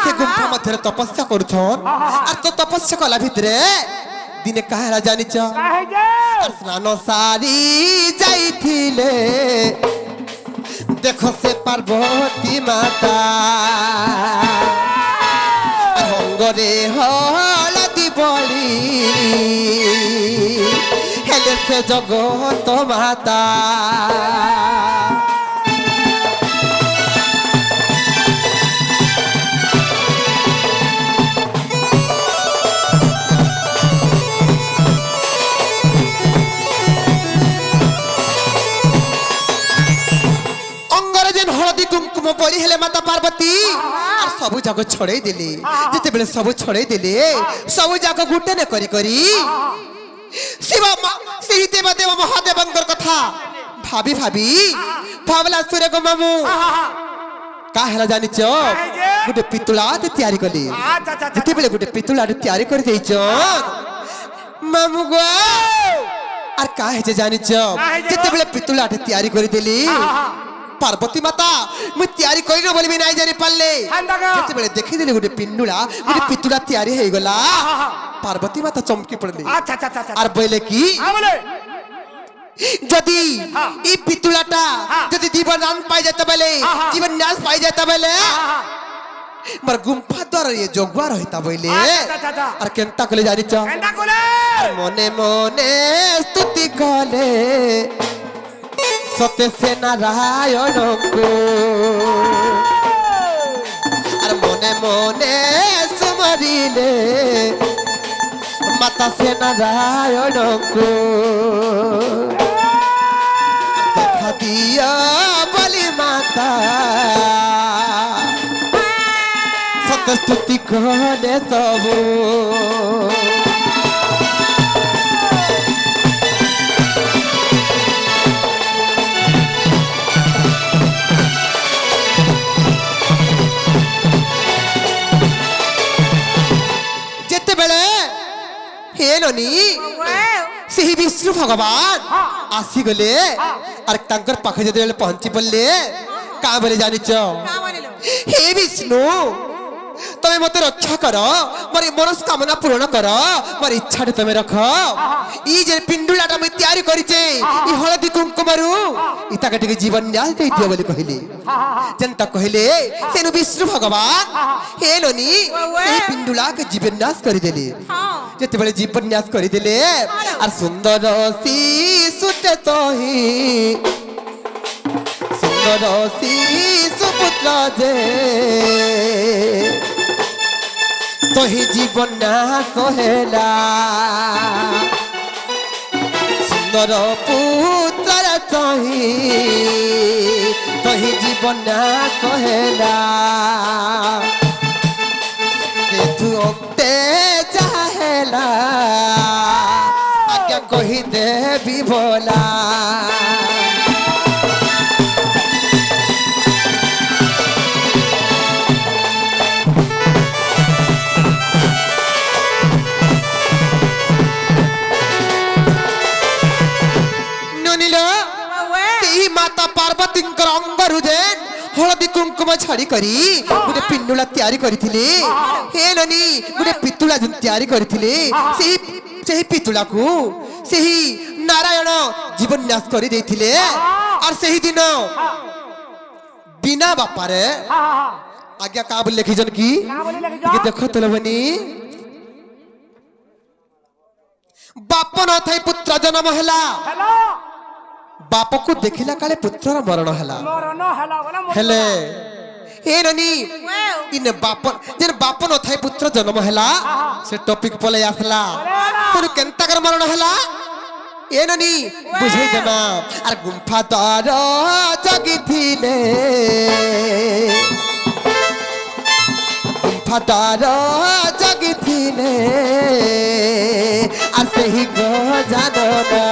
সে গুম্ফা মধ্যে তপস্যা করছন আর তো তপস্যা কলা ভিতরে দিনে কাহারা জানিছ আর স্নান সারি যাইছিলে দেখো সে পার্বতী মাতা অঙ্গরে হলদি বলি হেলে সে জগত মাতা বলি হেলে মাতা পার্বতী আর সবু জাগ ছড়াই দিলে যেতেবেলে সবু ছড়াই দিলে সবু জাগ গুটে নে করি করি শিব সেই দেবদেব মহাদেবঙ্কর কথা ভাবি ভাবি ভাবলা সুরে গো মামু কা হেলা জানিছ গোটে পিতুলাতে ତିଆରି কলি আচ্ছা আচ্ছা যেতেবেলে গোটে পিতুলাতে ତିଆରି করে ଦେଇଛ মামু গো আর কা হেছে জানিছ যেতেবেলে পিতুলাতে ତିଆରି করে দেলি পার্বতী মাতা মু ତିଆରି করিন বলি বি নাই জানি পারলে যেতেবেলে দেখি দেলি গোটে পিন্ডুলা গোটে পিতুলা ତିଆରି হয়ে গলা পার্বতী মাতা চমকি পড়লি আচ্ছা আচ্ছা আচ্ছা আর বইলে কি বলে যদি এই পিতুলাটা যদি জীবন রান পাই যেতে বলে জীবন ন্যাস পাই যেতে বলে মর গুম্ফা দ্বার এ জগবার হইতা বইলে আর কেনতা কলে জানিছ কেনটা কলে মনে মনে স্তুতি কলে সতে সে নারায়ণকে আর মনে মনে সুমরিলে মাতা সে নারায়ণকে দেখা দিয়া বলি মাতা সত স্তুতি কলে সবু যেতেবেলে হেননি সেই বিষ্ণু ভগবান আসিগলে আর তাঙ্কর পাখে যেতেবেলে পৌঁছি পড়লে কা বলে জানিছ হে বিষ্ণু তুমি মতে রক্ষা কর মোর মনস্কামনা পূরণ কর মোর ইচ্ছাটা তুমি রখ ই যে পিন্ডুলাটা আমি তৈরি করিছে ই হলদি কুঙ্কুমরু ইতাকে টিকে জীবন ন্যাস দেই দিও বলে কহিলি যেনটা কহিলে সেনু বিষ্ণু ভগবান হেলনি সেই পিন্ডুলাকে জীবন ন্যাস করে দিলে যেতেবেলে জীবন ন্যাস করে দিলে আর সুন্দর শিশুতে তহি সুন্দর শিশু পুত্র যে তোহি জীবন না সহেলা সুন্দর পুত্র তহি তোহি জীবন না সহেলা দেখু অক্তে চাহেলা আজ্ঞা কহি দেবি ভোলা माता पार्वती अंगरु जेन हलदी कुंकुम छाड़ी करी गुटे पिंडुला तैयारी करथिले हेलनी गुटे पितुला जन तैयारी करथिले सेही पितुला को सेही नारायण जीवन न्यास करी देथिले और सेही दिन बिना बापारे आज्ञा का बोल लिखिजन की देखो तलबनी बाप न थाई पुत्र जन्म हला बाप को देखिला काले पुत्रर मरण हला हेले ए ननी इन बाप जेन बाप न थाई पुत्र जन्म हला से टॉपिक पले आसला तोर केनता कर मरण हला ए ननी बुझे जना आर गुंफा द्वार जगी थिले गुंफा द्वार जगी थिले आर सेही गो जानना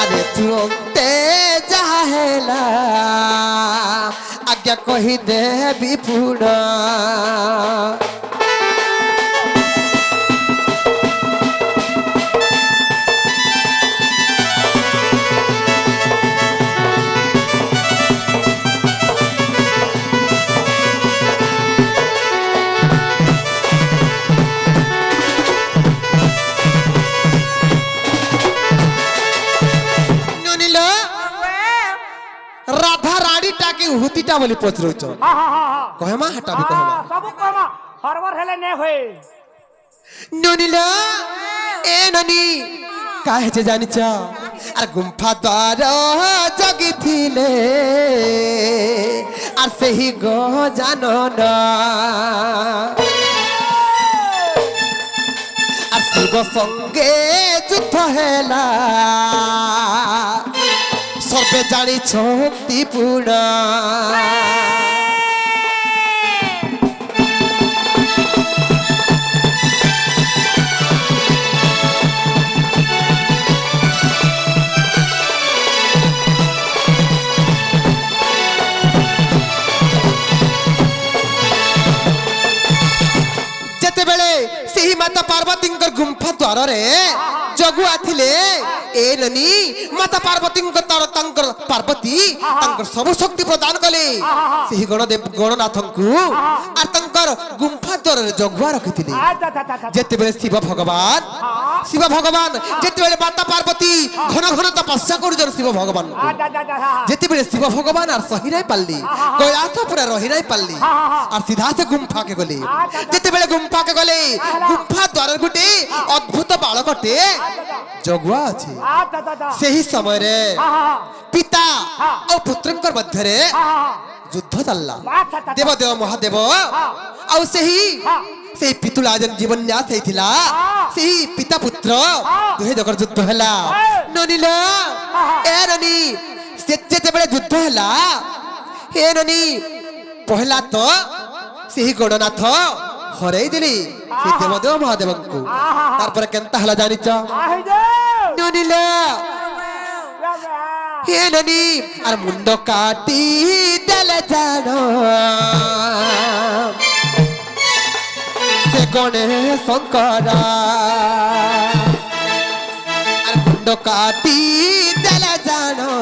अरे तुमते जाहेला आज्ञा कही देवी पूर्ण राधा रानी टाके हुतीटा बोली पचरोच कहमा हटा भी कहमा सब कहमा हरवर हेले ने होय ननिला ए ननी काहे जे जानिछ आर गुंफा द्वार जगी थिले आर सेही गो जानन आर शिव संगे युद्ध हेला सर्वे जानी शक्ति पूर्ण ପାର୍ବତୀଙ୍କ ଗୁମ୍ଫା ଦ୍ୱାରରେ ଜଗୁଆ ଥିଲେ ଏ ନନି ମାତା ପାର୍ବତୀଙ୍କ ତାଙ୍କର ପାର୍ବତୀ ତାଙ୍କର ସବୁ ଶକ୍ତି ପ୍ରଦାନ କଲେ ସେହି ଗଣନାଥଙ୍କୁ আর ତାଙ୍କର ଗୁମ୍ଫା ଦ୍ୱାରରେ ଜଗୁଆ ରଖିଥିଲେ ଯେତେବେଳେ ଶିବ ଭଗବାନ ଯେତେବେଳେ ମାତା ପାର୍ବତୀ ঘন ঘন তপস্যা করুছেন শিব ভগবান যেতেবেলে শিব ভগবান আর সহি নাই পারলি কৈলাস পুরা রহি নাই পারলি আর সিধা সে গুম্ফাকে গলে যেতেবেলে গুম্ফাকে গলে গুম্ফা দ্বারের গুটে অদ্ভুত বালকটে জগুয়া আছে সেই সময়ে পিতা ও পুত্রঙ্কর মধ্যে যুদ্ধ চাললা দেবদেব মহাদেব ଆଉ সেই পিতুলা যেন জীবন ন্যাস হয়েছিলা সেই পিতা পুত্র দুহে জগর যুদ্ধ হেলা ননিল এ ননি যেতেবেলে যুদ্ধ হেলা এ ননি পহলা তো সেই গণনাথ হরাই দিলি সেই দেবদেব মহাদেবଙ୍କୁ তারপরে কেনতা হেলা জানিছ ননিল হে ননি আর মুন্ড কাটি দেলে জানো গণেশ শঙ্কর আর মুন্ড কাটি দেলে জানো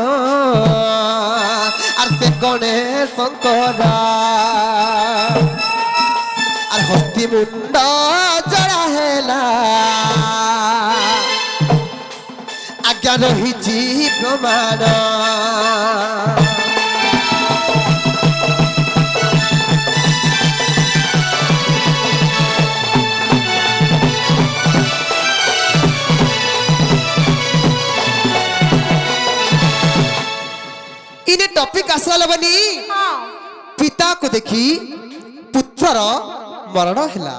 আর সে গণেশ শঙ্কর আর হস্তি মুন্ড জড়া হেলা আজ্ঞা রহিছি প্রমাণ इन्हें टॉपिक आसला बनी पिता को देखी पुत्र मरण हैला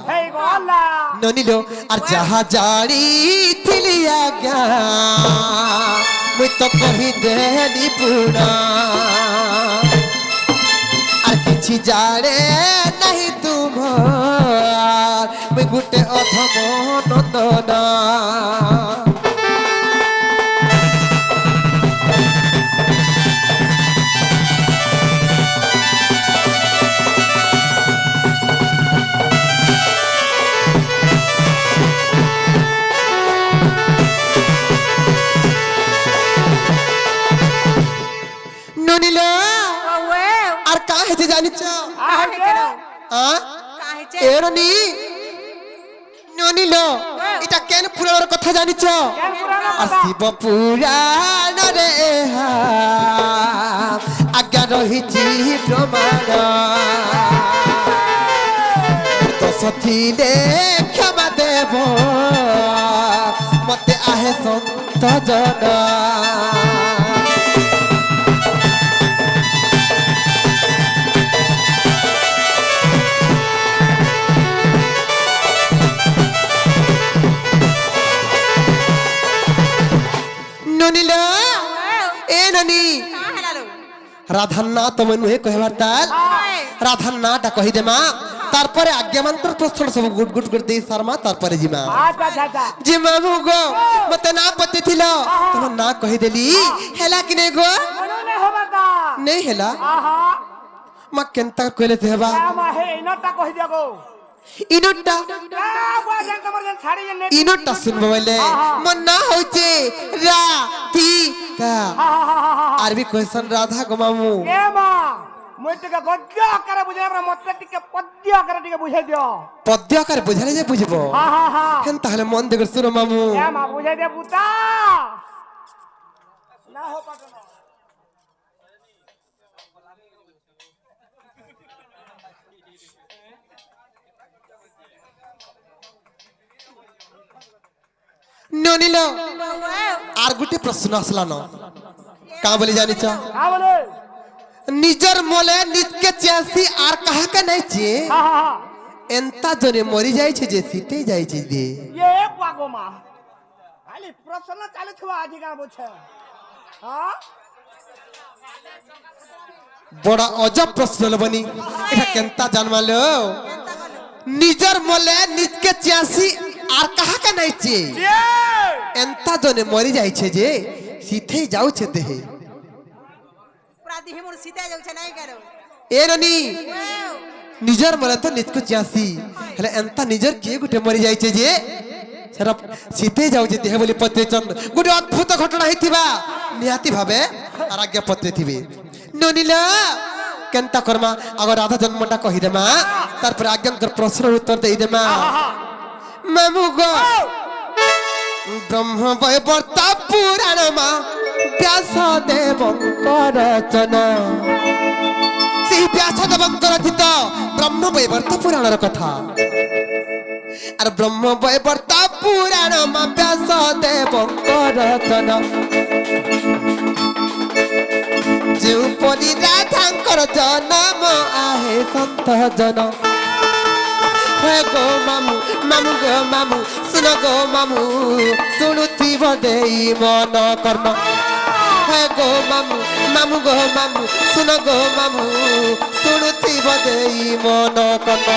ननिलो और जहा जानी थिली आज्ञा मुई तो कही देली पुना और किछि जाने नहीं तुम मुई गुटे अधम नंदना আর কা হেতে জানিছ এরনি ননিল এটা কেন পুরাণের কথা জানিছ আর শিব পুরাণ রে আজ্ঞা রহিছি প্রমাণ দোষ থিলে ক্ষমা দেব মতে আহে সন্ত জন রাধানাথ মনুহে কহবার তাল রাধানাথ কহি দেমা তারপরে আজ্ঞা মন্ত্র প্রশ্ন সব গুট গুট করে দেই শর্মা তারপরে জিমা জিমা গো মতে না পতি থিল তুমি না কহি দেলি হেলা কি নাই গো নেই হেলা মা কেনতা কইলে হেবা মা হে ইনটা কহি দিয়া গো ইনোটা শুনবো বলে মন না হচ্ছে রাধিকা আরবি কোয়েশ্চন রাধা গো মামু এ মা মই টিকে গদ্য আকারে বুঝাই আমরা মতে টিকে পদ্য আকারে টিকে বুঝাই দিও পদ্য আকারে বুঝালে যে বুঝবো হেন তাহলে মন দেখে শুনো মামু এ মা বুঝাই দে পুতা না হো পাতো না ননিল আর গুটি প্রশ্ন আসলা ন কা বলি জানিছ নিজর মলে নিজকে চেসি আর কাহাকে নাই চে এন্তা জনে মরি যাইছে যে সিটে যাইছে দে এ পাগো মা খালি প্রশ্ন চালু থবা আজি গা বুঝছে হ্যাঁ বড় অজব প্রশ্ন লবনি এটা কেনতা জানমালো নিজর মলে নিজকে চেসি আর কাহাকে নাই চে এন্তা জনে মরি যাইছে যে সিথে যাউছে দেহে পুরা দেহে মোর সিতা যাউছে নাই কেন এ ননি নিজর মনে তো নিজকু চাষি হলে এন্তা নিজর কিয়ে গোটে মরি যাইছে যে সেটা শীতে যাଉଛି দেহ বলি পত্রেচন্দ গোটে অদ্ভুত ঘটনা হইতিবা নিহাতি ভাবে আর আজ্ঞা পত্রে থিবে ননিল কেনতা কর্মা আগ রাধা জন্মটা কহিদেমা তারপরে আজ্ঞাঙ্কর প্রশ্নের উত্তর দেইদেমা মামু গো ব্রহ্ম বৈবর্তা পুরাণ মা ব্যাস দেবঙ্কর রচনা সেই ব্যাস দেবঙ্কর রচিত ব্রহ্ম বৈবর্ত পুরাণের কথা আর ব্রহ্ম বৈবর্তা পুরাণ মা ব্যাস দেবঙ্কর রচনা যেপরি রাধাঙ্কর জনম আহে সন্ত জন হে গো মামু মামু গো মামু শুন গো মামু শুণুথিব দেই মন কর্ম হে গো মামু মামু গো মামু শুন গো মামু শুণুথিব দেই মন কর্ম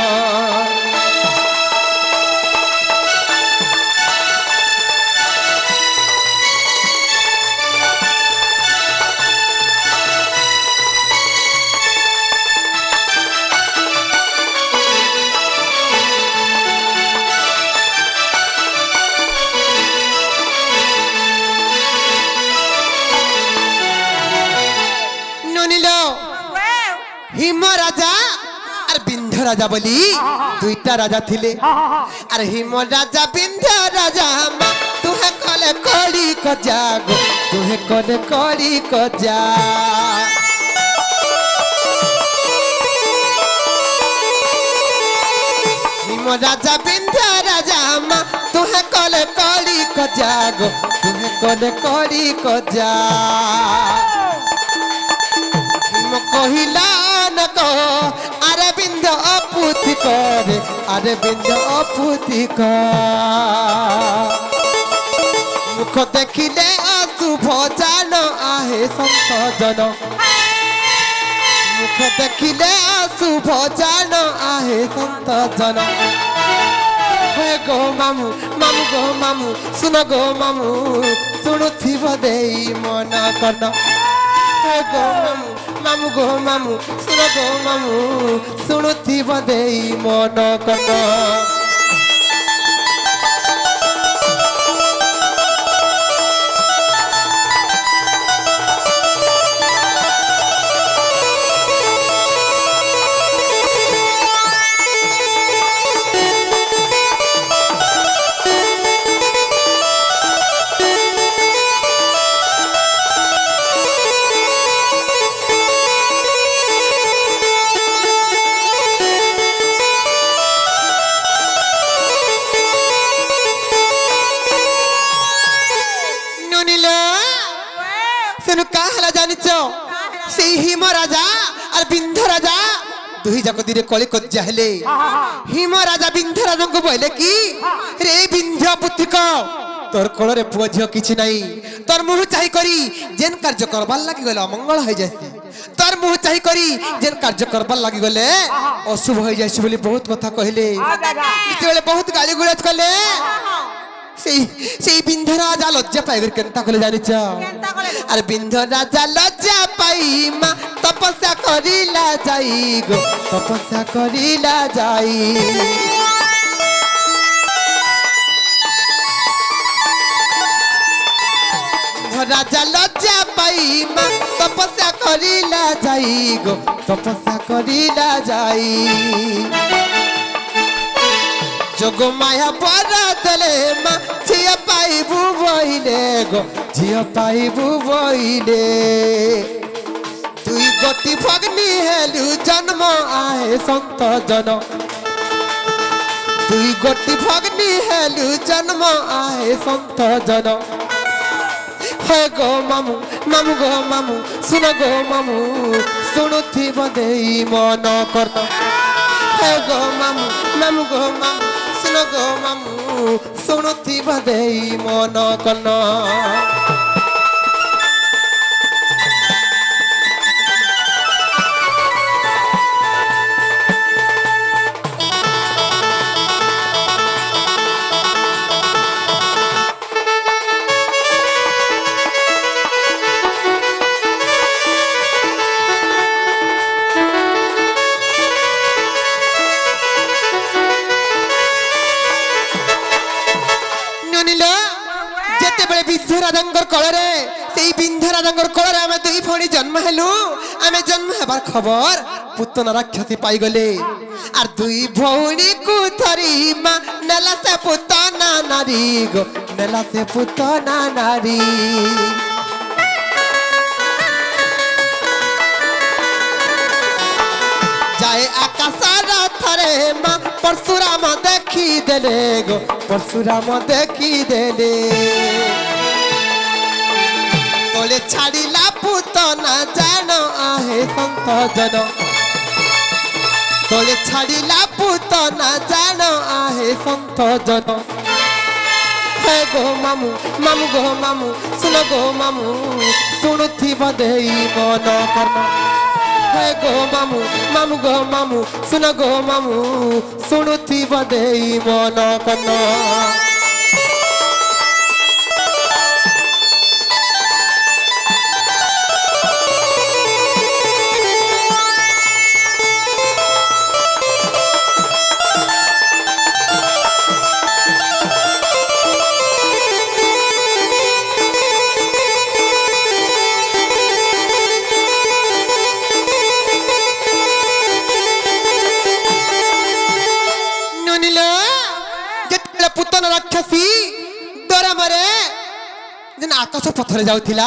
হিম রাজা আর বিন্ধ্য রাজা বলি দুইটা রাজা থিলে আর হিম রাজা বিন্ধ্য রাজা তুহে কলে কড়ি কজা গো তুহে কলে কড়ি কজা হিম রাজা বিন্ধ্য রাজা তুহে কলে কড়ি কজা গো তুহে কলে কড়ি কজা হিম কহিলা আরে বিন্দ অপুতি করে আরে বিন্দ অপুতি মুখ দেখিলে অশুভ জান আহে সন্ত জন মুখ দেখিলে অশুভ জান আহে সন্ত জন হে গো মামু মামু গো মামু শুন গো মামু শুণুথিব দেই মন কর্ণ হে গো মামু মামু গো মামু শুন গো মামু শুণুথিব দেই মন কর্ণ সেই হিম রাজা আর বিন্ধ্য রাজা দুই যাক দিনে কলি কজ্জা হেলে হিম রাজা বিন্ধ্য রাজাকে বলে কি রে বিন্ধ্য পুত্রিক তোর কোଳରେ পুଅ ଝିଅ କିଛି নাই তোর মুহ চাহি করি যেন কার্য করবার লাগি গলে অমঙ্গল হয়ে যায় তোর মুহ চাহি করি যেন কার্য করবার লাগি গলে অশুভ হয়ে যায় বলে বহুত কথা কহিলে যেতবেলে বহুত গালি গুলাজ কলে সেই বিন্ধ্য রাজা লজ্জা পাইবে কেনতা কলে জানিছ আর বিন্ধ্য রাজা লজ্জা পাই মা তপস্যা করিলা যাই গো তপস্যা করিলা যাই রাজা লজ্জা পাই মা তপস্যা করিলা যাই গো তপস্যা করিলা যাই যোগ মায়া পর দেলে মা ঝিয়া পাইবু বইলে গো ঝিয়া পাইবু বইলে তুই গতি ভগ্নি হেলু জন্ম আহে সন্ত জন তুই গতি ভগ্নি হেলু জন্ম আহে সন্ত জন হে গো মামু মামু গো মামু শুন গো মামু শুণুথিব দেই মন কর্ণ হে গো মামু মামু গো মামু শুন গো মামু শুণুথিব দেই মন কর্ণ কোଳରେ ସେଇ ବିନ୍ଧ୍ୟ ରାଜାଙ୍କର କୋଳରେ ଆମେ ଦୁଇ ଭଉଣୀ ଜନ୍ମ ହେଲୁ ଆମେ ଜନ୍ମ ହେବାର ଖବର ପୁତନା ରାକ୍ଷସୀ ପାଇଗଲେ আর দুই ভৌণীକୁ ଧରି ମା ନେଲା ସେ ପୁତନା ନାରୀ ଗୋ ନେଲା ସେ ପୁତନା ନାରୀ যায় আকাশর থরে মা পরশুরাম দেখি দেলে গো পরশুরাম দেখি দেলে তোলে ছাড়িলা পুতনা জান আহে সন্ত জন তোলে ছাড়িলা পুতনা জান আহে সন্ত জন হে গো মামু মামু গো মামু শুন গো মামু শুণুথিব দেই মন কর্ণ হে গো মামু মামু গো মামু শুন গো মামু শুণুথিব দেই মন কর্ণ आकाश पथर जाऊला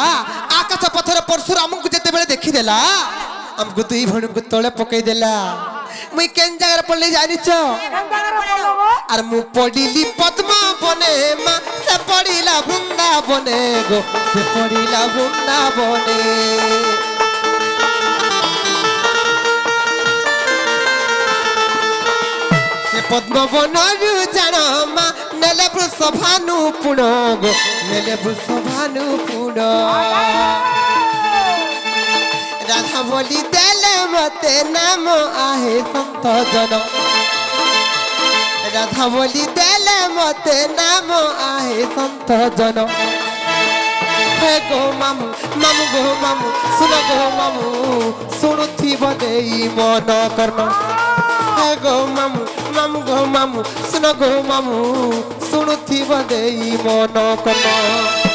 आकाश पथर परशुराम को जिते बेले देखीदेला हमको दुई भण को तले पकईदेला मुई केन जगह पड़ले जानी छ आर मु पडिली पद्मा बने मा से पडिला वृंदा बने गो से पडिला वृंदा बने से पद्म बनरु जान मा नेले वृषभानु पुण गो नेले वृषभानु पुण राधा बोली देले मते नाम आहे संत जन राधा बोली देले मते नाम आहे संत जन हे गो मामू मामू गो मामू सुन गो मामू शुणुथिब देई मन कर्ण हे गो मामू मामू गो मामू सुन गो मामू शुणुथिब देई मन कर्ण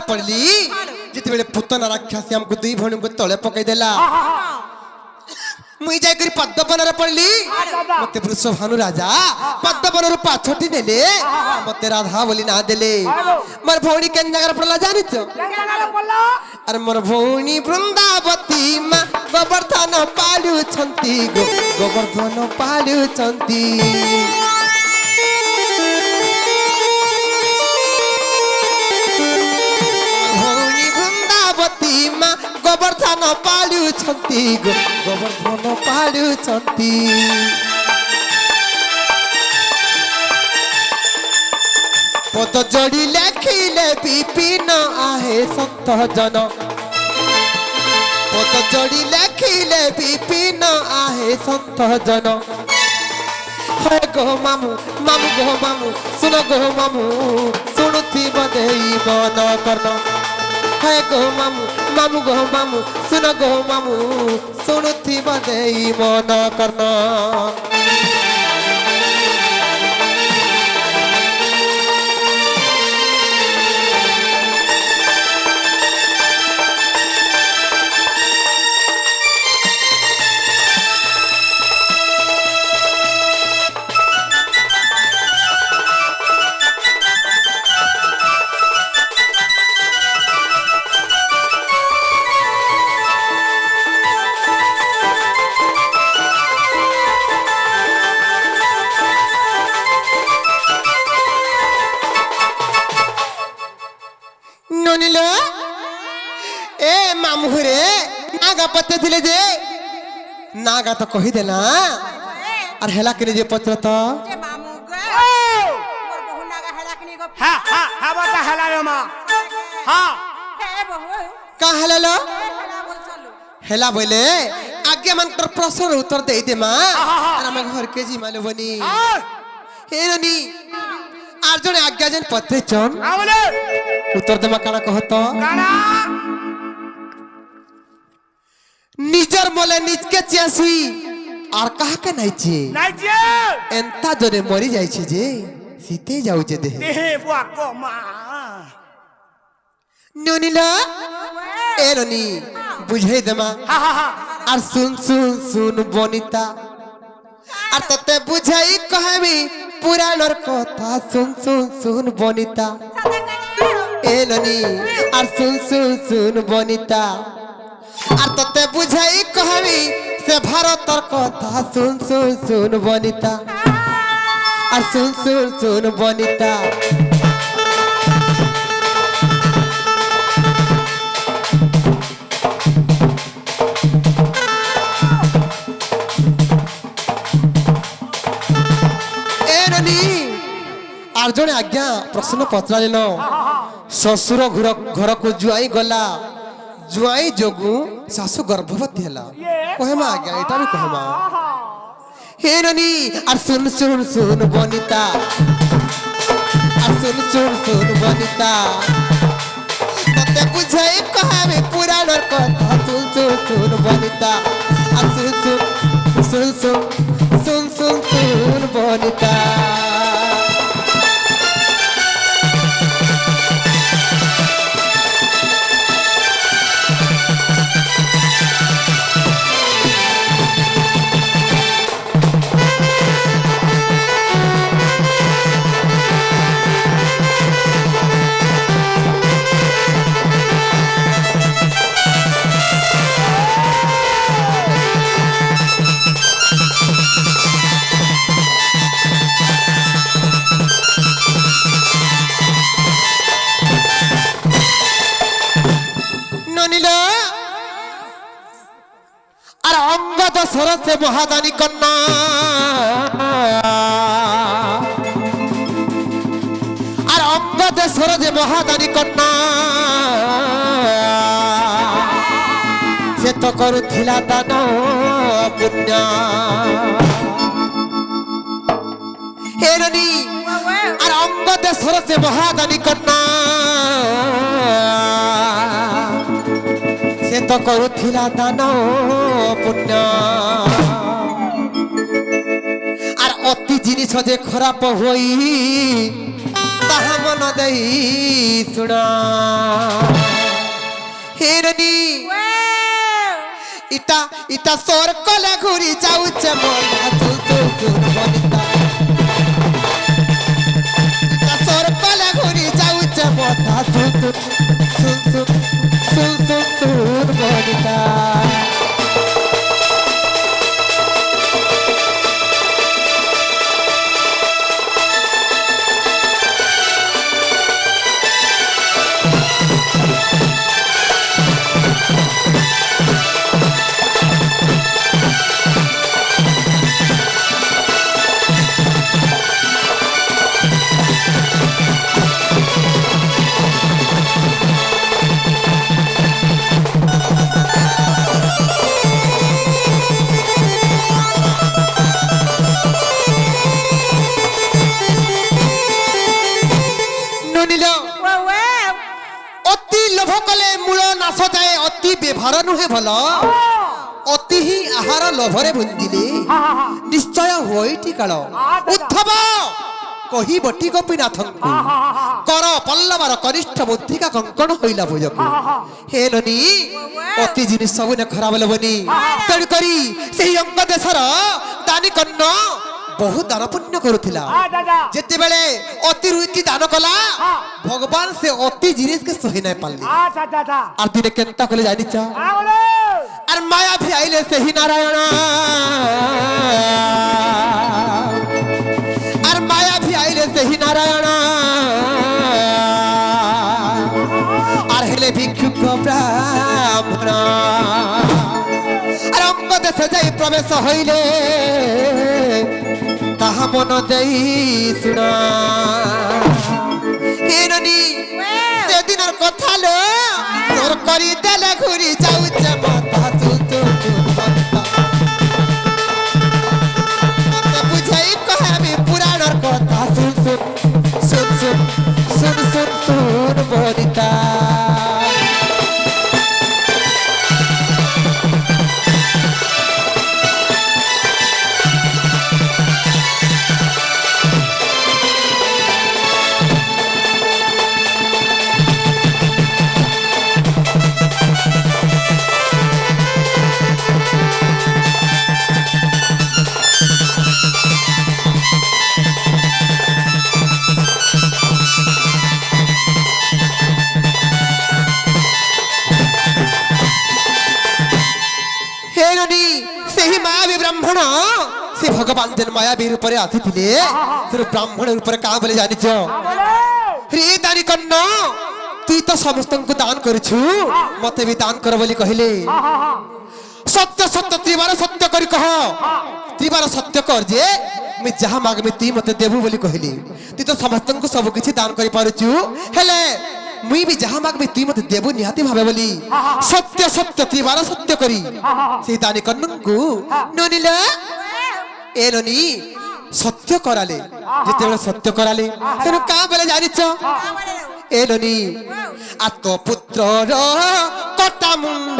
पड़ली जिते बेले पुतना राक्षसी हमको दुई भणी को तले पकईदेला मुई जाई पद्मवन पड़ली मते वृषभानु राजा पद्मवन पाछटी नेले मते राधा बोली ना देले मोर भौणी केन जगह पड़ला जानि छ अरे मोर भौणी वृंदावती मा गोवर्धन पालु छंती गो गोवर्धन पालु छंती गोवर्धन पालु छंती गो गोवर्धन पालु छंती पद जोड़ी लेखिले विपिन आहे संत जन पद जोड़ी लेखिले विपिन आहे संत जन हे गो मामू मामू गो मामू सुन गो मामू शुणुथिब देई मन कर्ण हे गो मामू मामू गो मामू सुन गो मामू शुणुथिब देई मन कर्ण না গা তো কহিদেলা আর হেলা কিনে যে পত্র তো যে মামু গে ও মোর বহু নাগা হেলা কিনি গো হ্যাঁ হ্যাঁ হ্যাঁ বাতা হেলা রে মা হ্যাঁ হে বহু কা হেলালো হেলা বল চলো হেলা বলে আগে মানকর প্রশ্নের উত্তর দেই দে মা আর আমার ঘর কে জি মালো বনি হে রানী আর জনে আজ্ঞা যেন পত্রে চন আমলে উত্তর দেমা কানা কহত কানা নিজর মলে নিজকে চিয়াছি আর কাহাকে নাইছে নাইছে এন্তা জনে মরি যাইছে যে শীতে যাউছে দেহে দেহে বুয়া গো মা ননিলা এ রানী বুঝাই দেমা হা হা হা আর শুন শুন শুন বনিতা আর তোতে বুঝাই কহাবি পুরাণর কথা শুন শুন শুন বনিতা এ ননি আর শুন শুন শুন বনিতা আর তোতে বুঝাই কহাবি সে ভারতর কথা শুন শুন শুন বনিতা আর শুন শুন শুন বনিতা আর জনে আজ্ঞা প্রশ্ন পচারিল শ্বশুর ঘরକୁ জুয়াই গলা জুয়াই যোগু শাশু গর্ভবতী হেলা কহেমা আজ্ঞা এটা भी কহেমা হে রানী আর শুন শুন শুন বনিতা আর শুন শুন শুন বনিতা তোতে বুঝাই কহাবে পুরাণর কথা শুন শুন শুন বনিতা আর শুন শুন শুন শুন শুন শুন শুন বনিতা আর অঙ্গদ সরসে মহাদানী কন্যা আর অঙ্গদ সরজে মহাদানী কন্যা সে তো করুথিলা দান পুণ্য হে রানী আর অঙ্গদ সরসে মহাদানী কন্যা সে তো করুথিলা দান পুণ্য আর অতি জিনিস যে খারাপ হই তাহা মন দেই শুণ হে রানী ইটা ইটা সর কলে ঘুরি যাউছে মন তুল তুল তুল বনিতা ইটা সর কলে ঘুরি যাউছে মন তুল তুল তুল তুল তুল তুল তুল বনিতা ব্যবহার নুহে ভাল অতি হি আহার লোভরে ভুঞ্জিলে নিশ্চয় হইটি কাল উদ্ধব কহি বটি গোপীনাথঙ্কু কর পল্লবর কনিষ্ঠ মুদ্রিকা কঙ্কণ হইলা ভুজকু হে ননি অতি জিনিস সবুনে খরাপ লবনি তেণু করি সেই অঙ্গ দেশর দানী কন্ন বহু দান পুণ্য করুথিলা যেতেবেলে অতি রুচি দান কলা ভগবান সে অতি জিনিস কে সহি নাই পারলি আর দিনে কেনতা কলে জানিছ আর মায়া ভি আইলে সেই নারায়ণ আর মায়া ভি আইলে সেই নারায়ণ আর হেলে ভিক্ষুক ব্রাহ্মণ আর অঙ্গদ দেশে যাই প্রবেশ হইলে তাহা মন দেই শুনা হিরণী সেদিনের কথা লো তোর করি দেলে ঘুরি যাউছে মাথা তুতু বুঝাই কহে আমি পুরাণর কথা শুন শুন শুন শুন শুন শুন শুন বনিতা ସେହି ମାୟାବୀ ବ୍ରାହ୍ମଣ ସେ ଭଗବାନ ଯେନ୍ ମାୟାବୀ ରୂପରେ ଆସିଥିଲେ ସେ ବ୍ରାହ୍ମଣ ରୂପରେ କାଁ ବୋଲି ଜାଣିଛ ରେ ଦାନି କର୍ଣ୍ଣ তুই তো সমস্তଙ୍କୁ দান করেছু মতে বি দান কর বলি কহিলে সত্য সত্য ত্রিবার সত্য করি কহ ত্রিবার সত্য কর যে আমি যাহা মাগমি তুই মতে দেবু বলি কহিলি তুই তো সমস্তଙ୍କୁ সব কিছু দান করি পারুছু হেলে মুই বি যাহা মাগমি তুই মতে দেবু নিহাতি ভাবে বলি সত্য সত্য ত্রিবার সত্য করি সেই দানি কর্ণଙ୍କୁ ননিল এ ননি সত্য করালে যেতেবেলে সত্য করালে তেনু কাঁ বলে জানিছ এ ননি আত পুত্রর কটা মুন্ড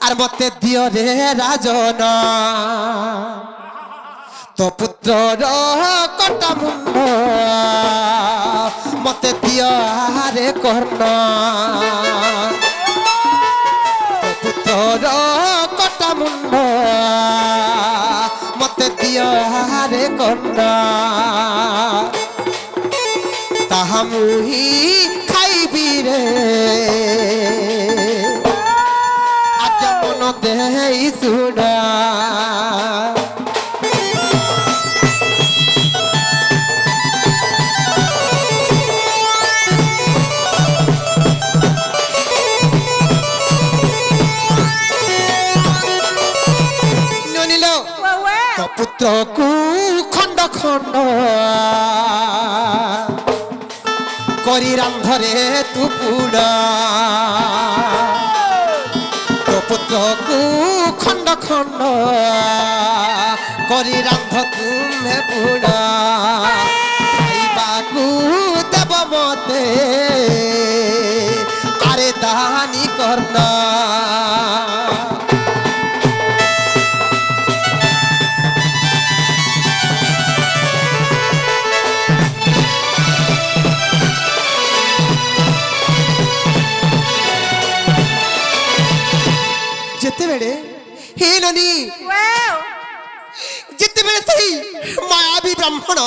আর মতে দিও রে রাজন তো পুত্রর কটা মুন্ড মতে দিও রে কর্ণ তো পুত্রর কটা মুন্ড মতে দিও রে কর্ণ তাহা মুহি খাইবি রে আজ মন দেই শুনা ননিল তো পুত্রকু খণ্ড খণ্ড করি রান্ধরে তু পুড়া তো পুত্রকু খণ্ড খণ্ড করি রান্ধ তুমি পুড়া খাইবাকু দেব মতে আরে দানি কর্ণ যেতেবেলে হে ননি যেতেবেলে সেই মায়াবী ব্রাহ্মণ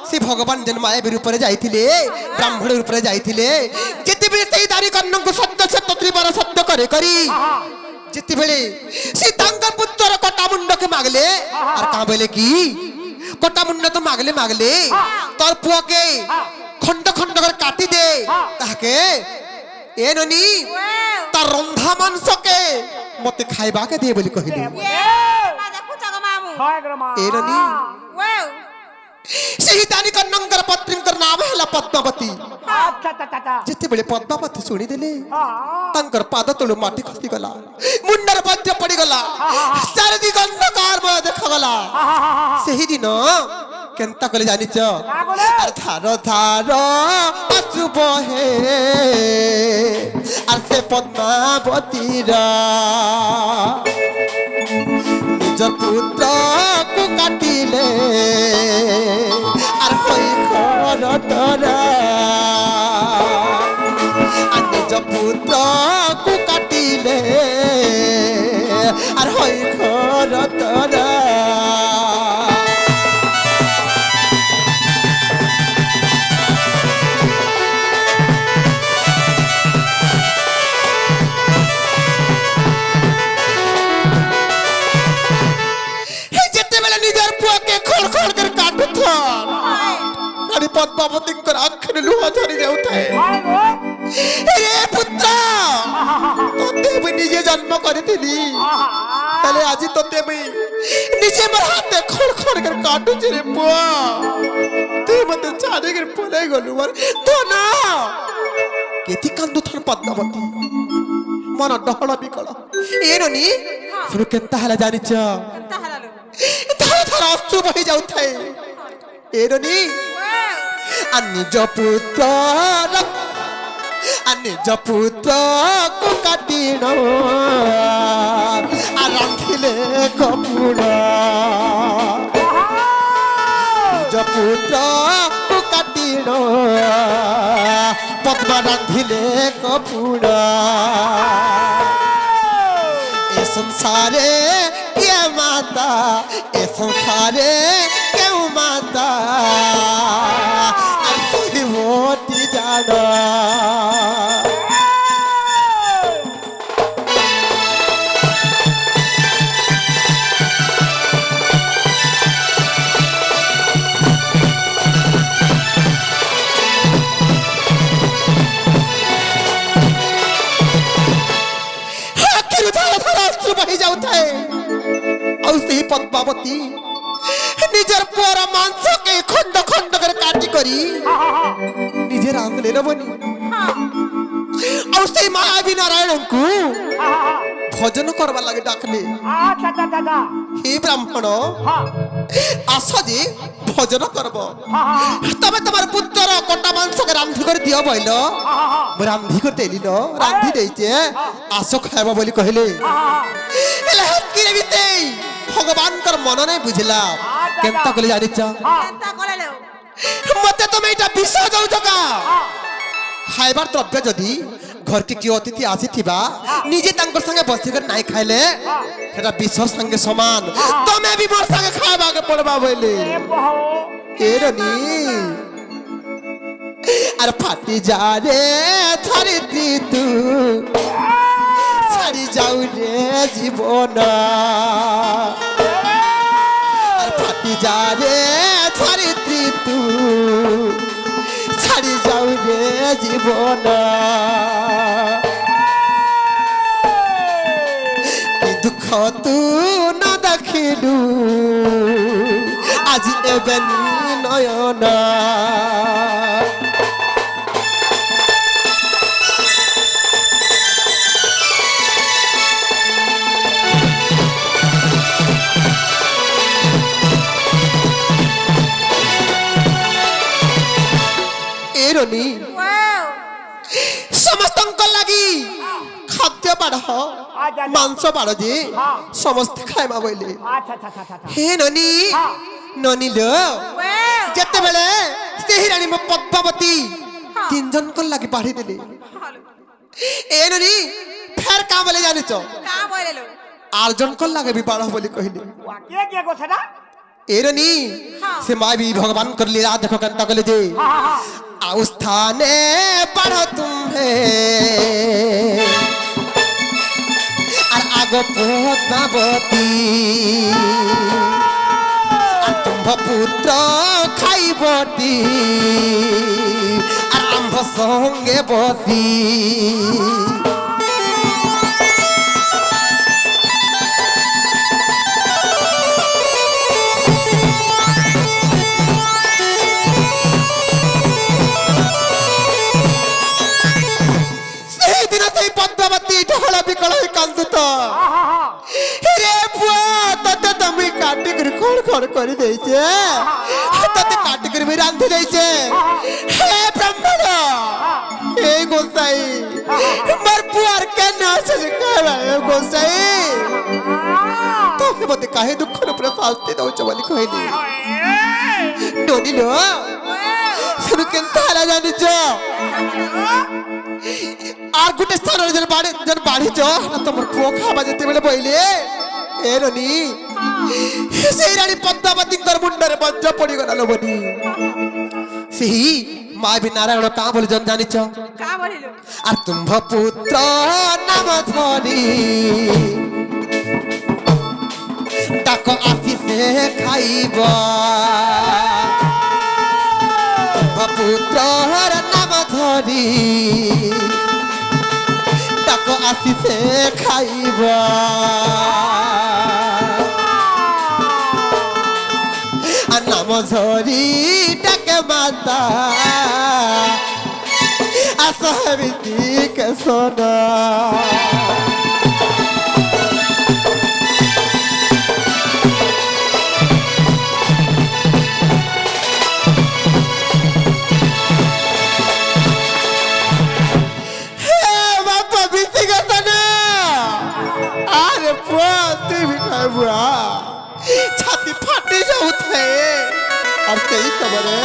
সে ভগবান যেন মায়াবী রূপরে যাইଥିଲେ ব্রাহ্মণ রূপরে যাইଥିଲେ যেতেবেলে সেই দারি কর্ণଙ୍କୁ সত্য সত্য ত্রিবার সত্য করে করি যেতেবেলে সে তাঙ্ক পুত্রর কটা মুন্ডকে মাগলে আর কা বলে কি কটা মুন্ড তো মাগলে মাগলে তোর পুয়াকে খণ্ড খণ্ড করে কাটি দে তাকে এ ননি তার রন্ধা মাংসকে মতে খাইবাকে দিয়ে বলি কহিলি এ ননি ସେହି ଦାନି କର୍ଣ୍ଣଙ୍କର ପତ୍ନୀଙ୍କର ନାମ ହେଲା ପଦ୍ମାବତୀ ଯେତେବେଳେ ପଦ୍ମାବତୀ ଶୁଣିଦେଲେ ତାଙ୍କର ପାଦ ତଳୁ ମାଟି ଖସିଗଲା ମୁଣ୍ଡରେ ବଜ୍ର ପଡିଗଲା ଚାରିଦିଗ ଅନ୍ଧକାରମୟ ଦେଖାଗଲା ସେହି ଦିନ କେନ୍ତା କଲେ ଜାଣିଛ আর ধার ধার আচু বহে আর সে পদ্মাবতীর নিজ পুত্রকু কাটিলে আর হই খরতরা আর নিজ পুত্রকু কাটিলে আর হই খরতরা তোতে আমি নিজে মোর হাতে খড় খড় করে কাটুছি রে পুয়া তুই মতে ছাড়ে করে পলে গলু মার তো না কেতি কান্দু থান পদ্মাবতী মন ডহଳ বিকଳ ଏନନି ଶୁଣୁ କେନ୍ତା ହେଲା ଜାଣିଛ କେନ୍ତା ହେଲାଲୋ ଥର ଥର ଅଶ୍ରୁ ବହି ଯାଉଥାଏ ଏନନି ନିଜ ପୁତ୍ରକୁ କାଟିଣ ରାନ୍ଧିଲେ କପୁଡ଼ ନିଜ ପୁତ୍ରକୁ କାଟିଣ ପଦ୍ମା ରାନ୍ଧିଲେ କପୁଡ଼ এ সংসারে কে মাতা এ সংসারে কেউ মাতা আর তুই মোটি জানা जाऊଥାଏ ଆଉ ସେହି ପଦ୍ମାବତୀ ନିଜର ପୁଅର ମାଂସକେ ଖଣ୍ଡ ଖଣ୍ଡ କରି କାଟି କରି ନିଜେ ରାନ୍ଧିଲେ ନବନି ଆଉ ସେହି ମହାବୀ ନାରାୟଣଙ୍କୁ ଭଜନ କରବା ଲାଗି ଡାକଲେ ହେ ବ୍ରାହ୍ମଣ ଆସ ଯେ ଭଜନ କରବ ତମେ ତମର ପୁତ୍ରର କଟା ମାଂସକେ ରାନ୍ଧି କରି ଦିଅ ବଇଲ ମୁଁ ରାନ୍ଧି କରି ଦେଲି ନ ରାନ୍ଧି ଦେଇଛେ ଆସ ଖାଇବ ବୋଲି କହିଲେ ହେଲେ ହେତକିରେ ବିତେ ଭଗବାନଙ୍କର ମନ ନାହିଁ ବୁଝିଲା କେନ୍ତା କଲେ ଜାଣିଛ କେନ୍ତା କଲେଲୋ ମତେ ତମେ ଏଇଟା ବିଷ ଦଉଛ କା ଖାଇବାର ଦ୍ରବ୍ୟ ଯଦି ঘরকে কি অতিথি আসিথিবা নিজে তাঙ্কর সঙ্গে বসিকর নাই খাইলে সেটা বিষ সঙ্গে সমান তুমি বি মোর সঙ্গে খাইবাকে পড়বা বইলে এরনি আর ফাটি যা রে ছাড়ি দি তু ছাড়ি যাও রে জীবন আর ফাটি যা রে ছাড়ি দি তু ছাড়ি যাও রে জীবন কি দুঃখ তু না দেখিলু আজি এবেনি নয়ন এরনি সমস্ত লাগি খাদ্য বাড় মাংস বাড় যে সমস্ত খাইবা বইলে হে ননি ননি লো যেতেবেলে সেই রানী পদ্মাবতী তিনজনক লাগি বাড়ি দেলে এ ননি ফের কা বলে জানিছ কা বলেলো আরজনক লাগে বি বাড় বলি কহিলে কে কে গো সেটা এরনি সে মাবি ভগবান কর লীলা দেখো কেনতা কলে যে আউ স্থানে পড় তুমি আর আগ পদ্মাবতী আর তুম্ভ পুত্র খাইবটি আর আম্ভ সঙ্গে বসি পদ্মাবতী ঢহলা বিকল হয়ে কান্দুত রে পুয়া তোতে তুমি কাটি করে খড় খড় করে দিয়েছে তোতে কাটি করে আমি রান্ধি দিয়েছে হে ব্রাহ্মণ এই গোসাই মোর পুয়ার কেন আছে গোসাই তুমি মতে কাহে দুঃখর উপরে শাস্তি দৌছ বলি কহিলি ননিল শুনু কেনতা হেলা জানিছ আর গুটে স্থানের জন বাড়িছ তোমার পুଅ খাবা যেতেবেলে বইলে এ রনি সেই রানী পদ্মাবতীঙ্কর মুন্ডরে বজ্র পড়িগলা লোবনি সেই মা বি নারায়ণ কা বলি জন জানিছ কা বলিলো আর তুম্ভ পুত্র নাম ধরি ডাক আসিছে খাইব পুত্রর নাম ধরি ডাক আসিছে খাইব আর নাম ধরি ডাকে মাতা আসবিদিকে সোনা ছাতি ফাটে যাউଥାଏ আর সেই সমୟରେ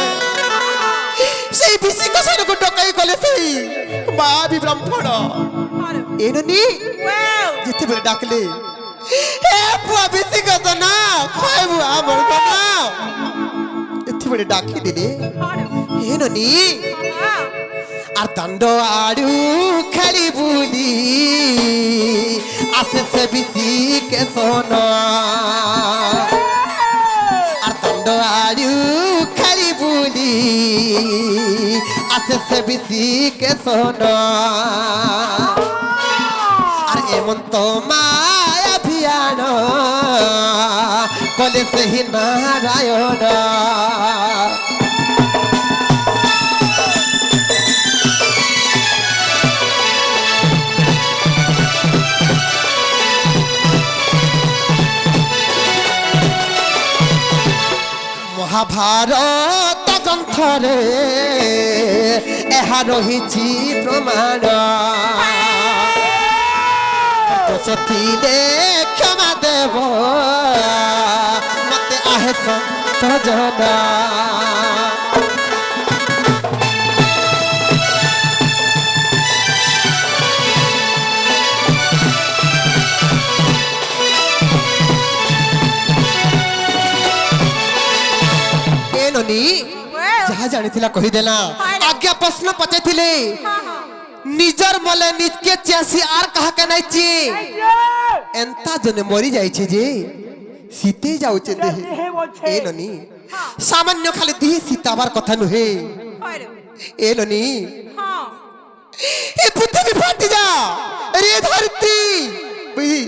সেই বিশিক সরକୁ ডকাই গলে সেই মা বিব্রহ্মণ এননি যেତେବେଳେ ডাকলে হে পুয়া বিশিক না খাইবু আমার না যেতেବେଳେ ডাকি দিলে এননি আর দণ্ড আড়ু খেলি বুলি আসে সে বিশিকে সোনা আর দণ্ড আড়ু খেলি বুলি আসে সে বিশিকে সোনা আর এমন তো মায়া ভিয়ান কলে সেই নারায়ণ মহাভারত গ্রন্থরে এহা রহিছি প্রমাণ সতীরে ক্ষমা দেব মতে আহে সজনা যাহা জানিছিলা কহিদেলা আজ্ঞা প্রশ্ন পচাইছিলে নিজর মলে নিজকে চাষি আর কাহাকে নাইছি এন্তা জনে মরি যাইছে যে শীতে যাউছে দেহে এ ননি সামান্য খালি দেহে শীতাবার কথা নুহে এ ননি এ পৃথিবী ফাটি যা রে ধরতি বুঝি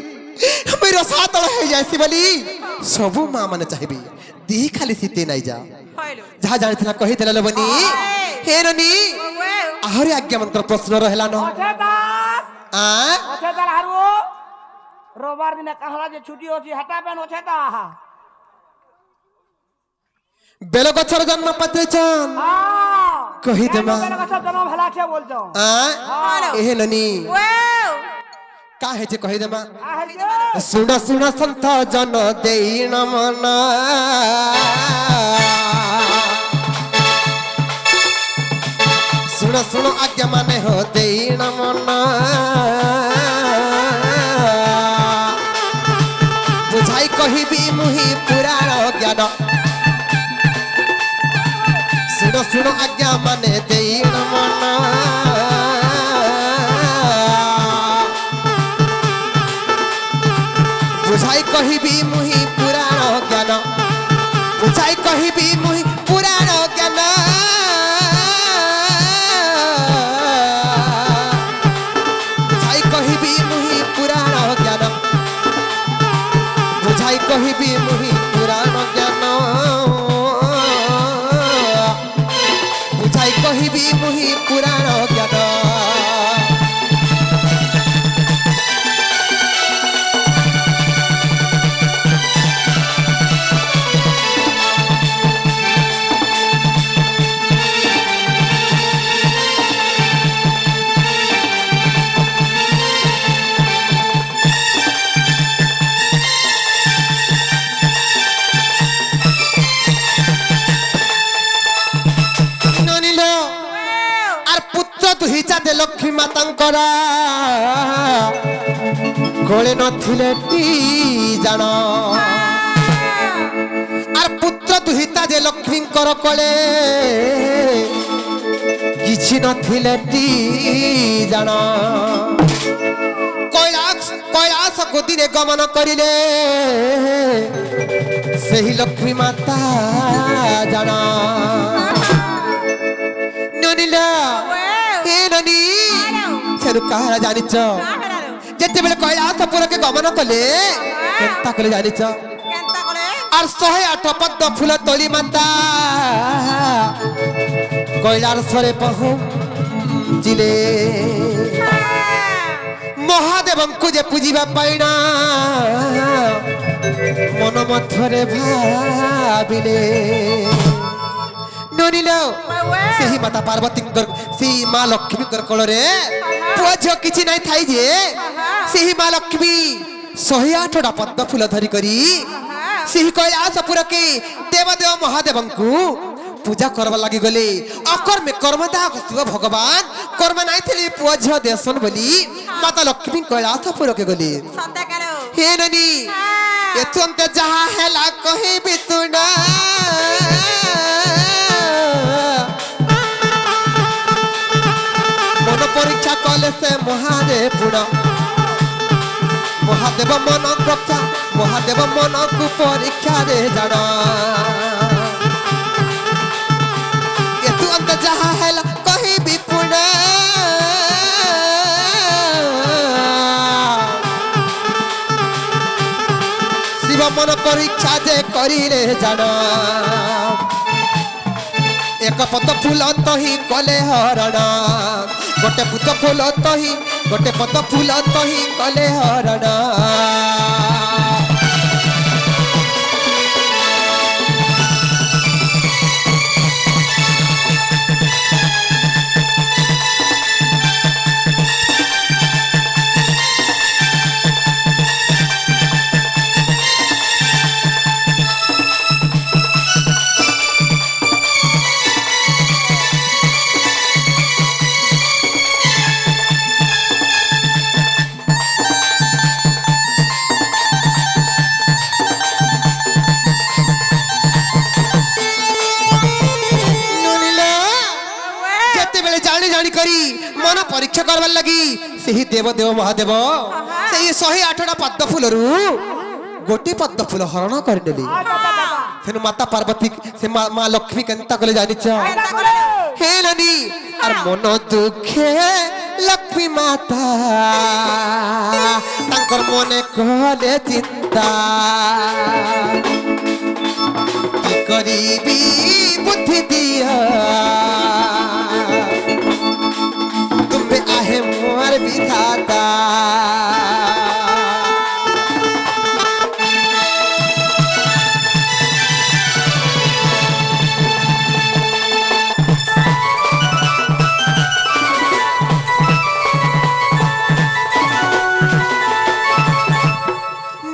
আমি রসাতল হয়ে যাইছি বলি সবু মা মানে চাইবি দেহে খালি শীতে নাই যা যাহা জানিছিলা কহিদেলা লবনি হে ননি আহরি আজ্ঞা মন্ত্র প্রশ্ন রহিলা ন রোববার দিনে কাহলা যে ছুটি হচ্ছে হাঁটাবেন ওছে তা বেলগছর জন্ম পাত্রেছন কহিদেমা বেলগছর জন্ম ভালো আছে বলছো এহে ননি কা হেছে কহিদেমা শুণ শুণ সন্ত জন দেই নমন শুণ শুণ আজ্ঞা মানে হো দেই নমন বুঝাই কহিবি মুহি পুরাণ জ্ঞান শুণ শুণ আজ্ঞা মানে দেই নমন বুঝাই কহিবি মুহি পুরাণ জ্ঞান বুঝাই কহিবি মুহি পুরাণ জ্ঞান বুঝাই কহিবি মুহি পুরাণ জ্ঞান বুঝাই কহিবি মুহি পুরাণ জ্ঞান বুঝাই কহিবি মুহি পুরাণ জ্ঞান হিচাতে লক্ষ্মী মাতাঙ্কর কোলে নথিলে টি জান আর পুত্র দুহিতা যে লক্ষ্মীঙ্কর কোলে কিছু নথিলে টি জান কৈলাস গতিরে গমন করিলে সেই লক্ষ্মী মাতা জান ননিলা কাহারা জানিছ যেতেবেলে কৈলাসপুরকে গমন কলে কেন্তা কলে জানিছ আর 108 পদ্ম ফুল তলি মাতা কইলার সরে পহঞ্চিলে মহাদেবଙ୍କୁ যে পুজিবা পাইনা মন মধ্যরে ভাবিলে ননিল ସେହି ମାତା ପାର୍ବତୀଙ୍କର ସେହି ମା ଲକ୍ଷ୍ମୀଙ୍କର କୋଳରେ ପୁଅ ଝିଅ କିଛି ନାହିଁ ଥାଇ ଯେ ସେହି ମା ଲକ୍ଷ୍ମୀ 108ଟା ପଦ୍ମ ଫୁଲ ଧରି କରି ସେହି କୈଳାସପୁରକେ ଦେବଦେବ ମହାଦେବଙ୍କୁ ପୂଜା କରବା ଲାଗି ଗଲେ ଅକର୍ମେ କର୍ମଦା ଶିବ ଭଗବାନ କର୍ମ ନାହିଁ ଥିଲେ ପୁଅ ଝିଅ ଦେଶନ ବୋଲି ମାତା ଲକ୍ଷ୍ମୀ କୈଳାସପୁରକେ ଗଲେ ହେ ନନି ଏତନ୍ତ ଯାହା ହେଲା କହିବି ତୁ ନା মন পরীক্ষা কলে সে মহাদেব মহাদেব মন পরীক্ষা মহাদেব মনকু পরীক্ষা রে জাণ এতু অন্ত যাহা হেলা কহিবি পুণ শিব মন পরীক্ষা যে করিলে জাণ এক পদ ফুল তহি কলে হরণ গোটে পুত ফুল তহি গোটে পদ ফুল তহি কলে হরণ मन परीक्षा करवार लगी सही देवदेव महादेव सही 108टा पद्म फूलरू गोटे पद्म फूल हरण करदेली फेन माता पार्वती से मां लक्ष्मी केनता कले जानिछ हे ननी और मन दुखे लक्ष्मी माता तांकर मने कहले चिंता की करीबी बुद्धि दिया आहे मोर विधाता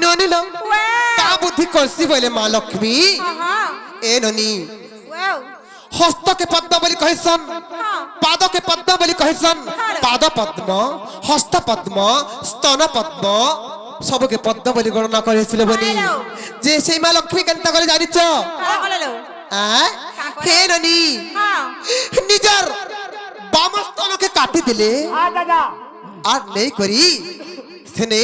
ननिलो का बुद्धि करसी बोले मां लक्ष्मी ए ननी हस्त के पद्म बोली कहसन पाद के पद्म बोली कहसन पाद पद्म हस्त पद्म स्तन पद्म सब के पद्म बोली गणना करेसिले बनी जे से मां लक्ष्मी केनता करे जानिछ हे ननी निजर बाम स्तन के काटी दिले आ नहीं करी सेने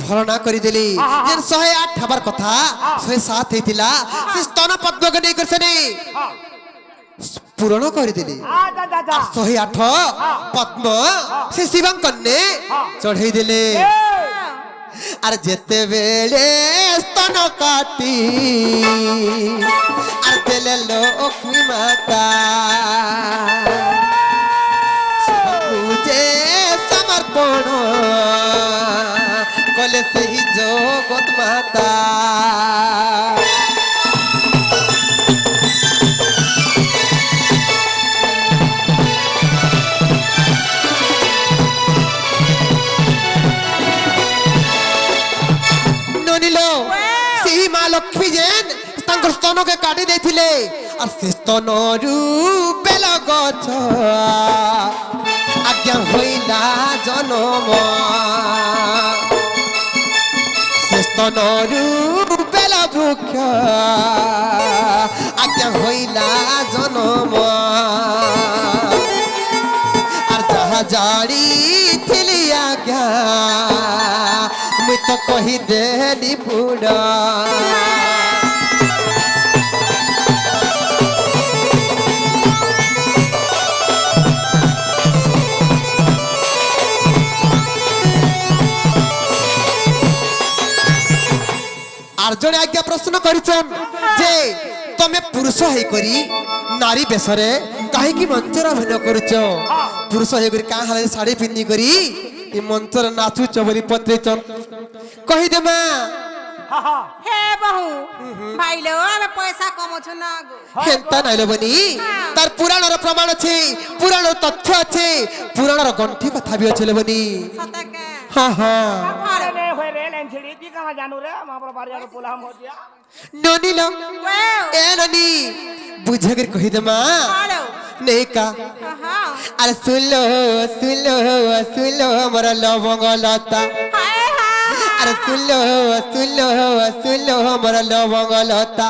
भरणा करी दिली जे 108 हबार कथा 107 हेतिला से स्तन पद्म के नहीं करसने पूर्ण करदेली 108 पद्म से शिवं कन्ने चढ़ाई देले आर जेते बेले स्तन काटी आर देले लक्ष्मी माता पूजे समर्पण कले सही जगत माता लक्ष्मी जेन तांकर स्तन के काटी देथिले और से स्तन रु बेल गछ आज्ञा होइला जनम से स्तन रु बेल वृक्ष आज्ञा होइला जनम और जहा जाड़ी थिली आज्ञा मुई तो कही देली पूरा और জনে আজ্ঞা প্রশ্ন করিছন যে তুমি পুরুষ হই করি নারী বেশরে কাহিকি মঞ্চর অভিনয় করছ পুরুষ হই করি কা হালে শাড়ি পিন্ধি করি এই মঞ্চর নাচুছ বলি পত্রেছন কহি দেমা হে বহু ভাইলো আমি পয়সা কমাচ্ছ না গো হেন্তা নাইলো বনি তার পুরাণর প্রমাণ আছে পুরাণর তথ্য আছে পুরাণর গণ্ঠি কথা বি আছে বনি সতকে হ্যাঁ হ্যাঁ अरे ने होय रे लेन छिड़ी की कहां जानू रे मापर बारिया को पोला हम हो दिया ননিল ওয়াও এ ননি বুঝে করে কহি দেমা হ্যালো নেকা হ্যাঁ আরে সুলো সুলো সুলো মোর লবঙ্গ লতা হায় হায় আরে সুলো সুলো সুলো মোর লবঙ্গ লতা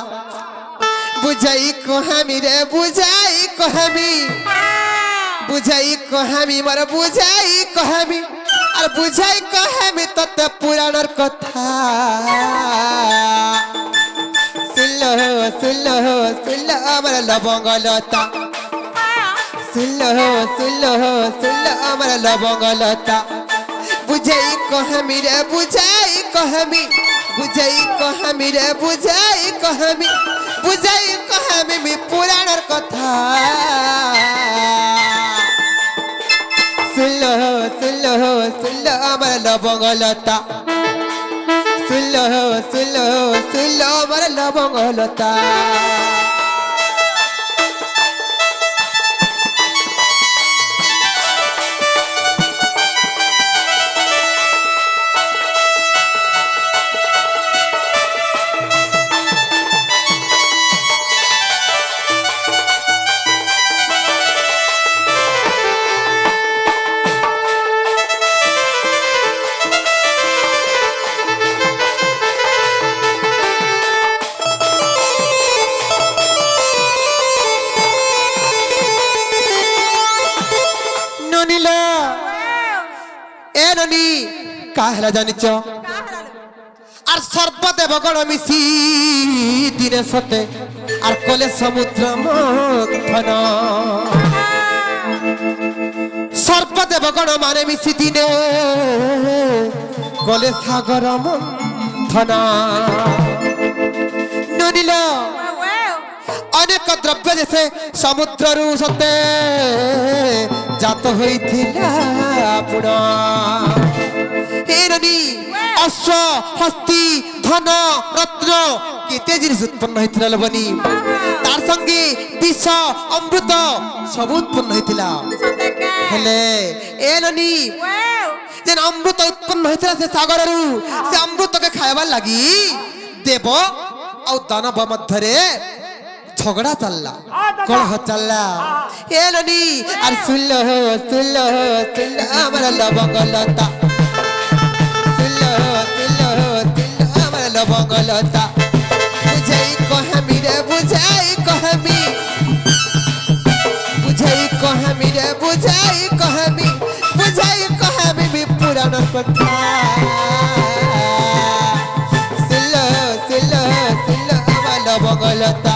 বুঝাই কহামি রে বুঝাই কহামি বুঝাই কহামি মোর বুঝাই কহামি আর বুঝাই কহামি ততে পুরাণর কথা সুলো সুলো সুলো মোর লবঙ্গ লতা সুলো সুলো সুলো মোর লবঙ্গ লতা বুঝাই কহামি রে বুঝাই কহামি বুঝাই কহামি রে বুঝাই কহামি বুঝাই কহামি মি পুরাণর কথা সুলো সুলো সুলো আমার লবঙ্গ লতা সুলো সুলো সুলো আমার লবঙ্গ লতা ননিল এ ননি কাহলা জানিছ আর সর্বদেবগণ মিশি দিনে সতে আর কলে সমুদ্র মন্থন সর্বদেবগণ মানে মিশি দিনে কলে সাগর মন্থন ননিল ওয়াও অনেক দ্রব্য দেশে সমুদ্ররু সতে জাত হইଥିଲା পুণ হেরনি অশ্ব হস্তি ধন রত্ন কেতে জিনিস উৎপন্ন হয়েছিল লবনি তার সঙ্গে বিষ অমৃত সব উৎপন্ন হয়েছিল সতকে হেলে এলনি ওয়াও যেন অমৃত উৎপন্ন হয়েছিল সে সাগররু সে অমৃতকে খাইবার লাগি দেব ଆଉ ଦାନବ ମଧ୍ୟରେ ঝগড়া চাল্লা কলহ চাল্লা এলনি আর সুল্লো সুল্লো সুল্লো আমার লবঙ্গ লতা সুল্লো সুল্লো সুল্লো আমার লবঙ্গ লতা বুঝাই কহামি রে বুঝাই কহামি বুঝাই কহামি রে বুঝাই কহামি বুঝাই কহামি বি পুরাণর কথা সুল্লো সুল্লো সুল্লো আমার লবঙ্গ লতা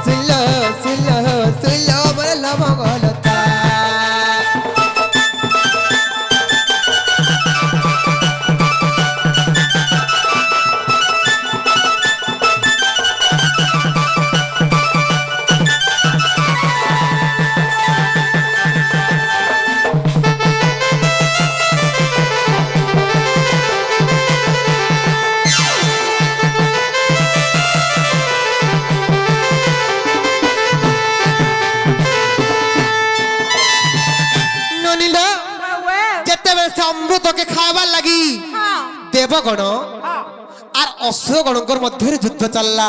সুল্লো সুল্লো সুল্লো আমার লবঙ্গ লতা ননিল ওয়াও যেতেবেলে সে অমৃতকে খাইবার লাগি হ্যাঁ দেবগণ আর অসুরগণଙ୍କର ମଧ୍ୟରେ যুদ্ধ চাল্লা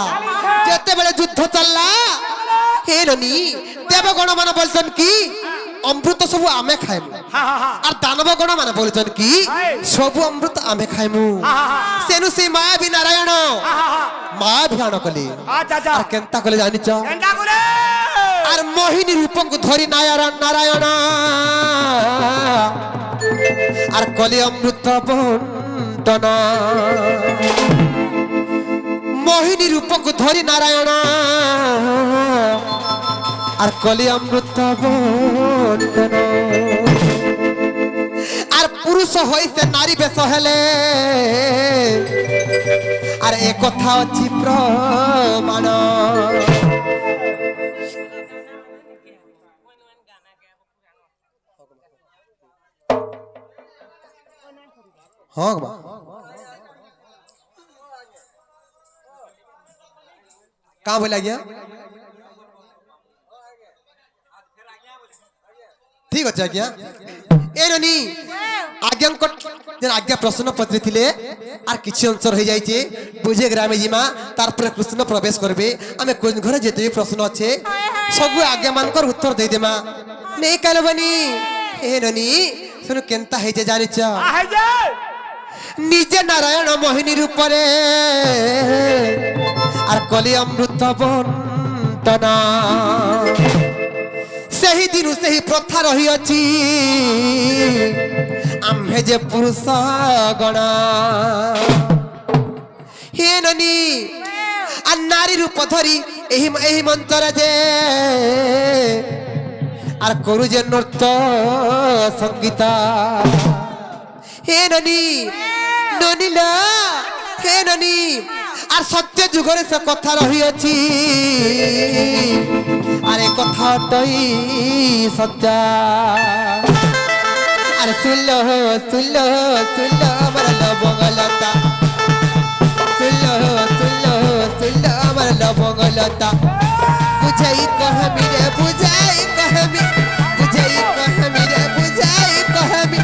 যেতেবেলে যুদ্ধ চাল্লা হেলনি দেবগণ মানে বলছেন কি অমৃত সবু আমি খাইমু हां हां हां আর দানবগণ মানে বলছেন কি সবু অমৃত আমি খাইমু সেনু সে মায়াবী নারায়ণ মায়াবী আণ কলে अच्छा अच्छा আর কেন্তা কলে জানিছ एंडा करे আর মোহিনী রূপକୁ ধরি নারায়ণ আর কলি অমৃত বন্টন মোহিনী রূপକୁ ধরি নারায়ণ আর কলি অমৃত বন্টন আর পুরুষ হইতে নারী বেশ হেলে আর এ কথা অছি প্রমাণ ହଁ ବା କାଁ ବୋଇଲେ ଆଜ୍ଞା ঠিক আছে আজ্ঞা এ ননি আজ্ঞাঙ্ক আজ্ঞা প্রশ্ন পচারিলে আর কিছু অংশ রয়ে যাইছে বুঝে গ্রামে জিমা তারপরে কৃষ্ণ প্রবেশ করবে আমি কোন ঘরে যেতে প্রশ্ন আছে সবু আজ্ঞা মানকর উত্তর দেই দেমা নেই কালবনি এ ননি শুনু কেনতা হইছে জানিছ নিজে নারায়ণ মোহিনী রূপরে আর কলি অমৃত বন্টনা ସେହି ଦିନୁ ସେହି ପ୍ରଥା ରହିଅଛି ଆମ୍ଭେ ଯେ ପୁରୁଷ ଗଣ ହେ ନନି ଆ ନାରୀ ରୂପ ଧରି ଏହି ମଞ୍ଚରେ ଯେ আর করু যে নৃত্য সঙ্গীত হে ননি ননিলা হে ননি আর সত্য যুগরে সে কথা রহিଅছি আরে কথাটাই সত্য আরে শুনল শুনল শুনল আমার লবঙ্গলতা শুনল শুনল শুনল আমার লবঙ্গলতা বুঝাই কহমি রে বুঝাই কহমি বুঝাই কহমি রে বুঝাই কহমি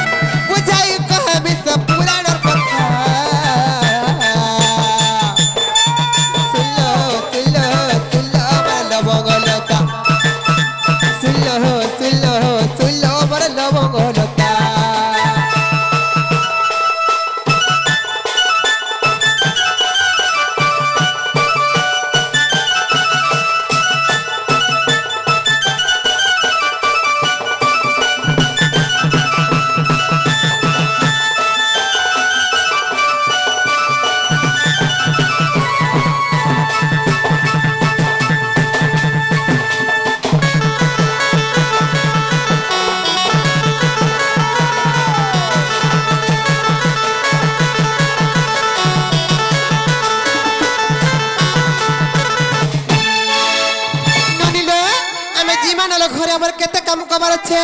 বুঝাই কহমি সে পুরাণর কথা শুনল শুনল শুনল আমার লবঙ্গলতা শুনল শুনল শুনল আমার লবঙ্গলতা ঘরে আমার কেতে কাম কবার আছে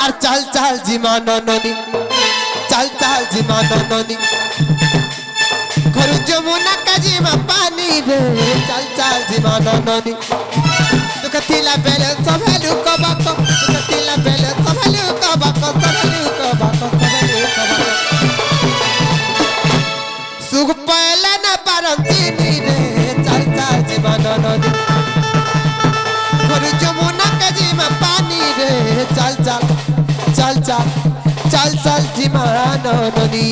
আর চাল চাল জিমান ননি চাল চাল জিমান ননি ঘর যমুনা কাজিমা পানি রে চাল চাল জিমান ননি তুক তিলা বেলে সভালু কবাক তুক তিলা বেলে সভালু কবাক সভালু কবাক সভালু কবাক সুখ পায়লা না পারন্তি রে চাল চাল জিমান ননি ঘর যমুনা কাজিমা পানি রে চাল চাল চাল চাল চাল চাল জিমান ননি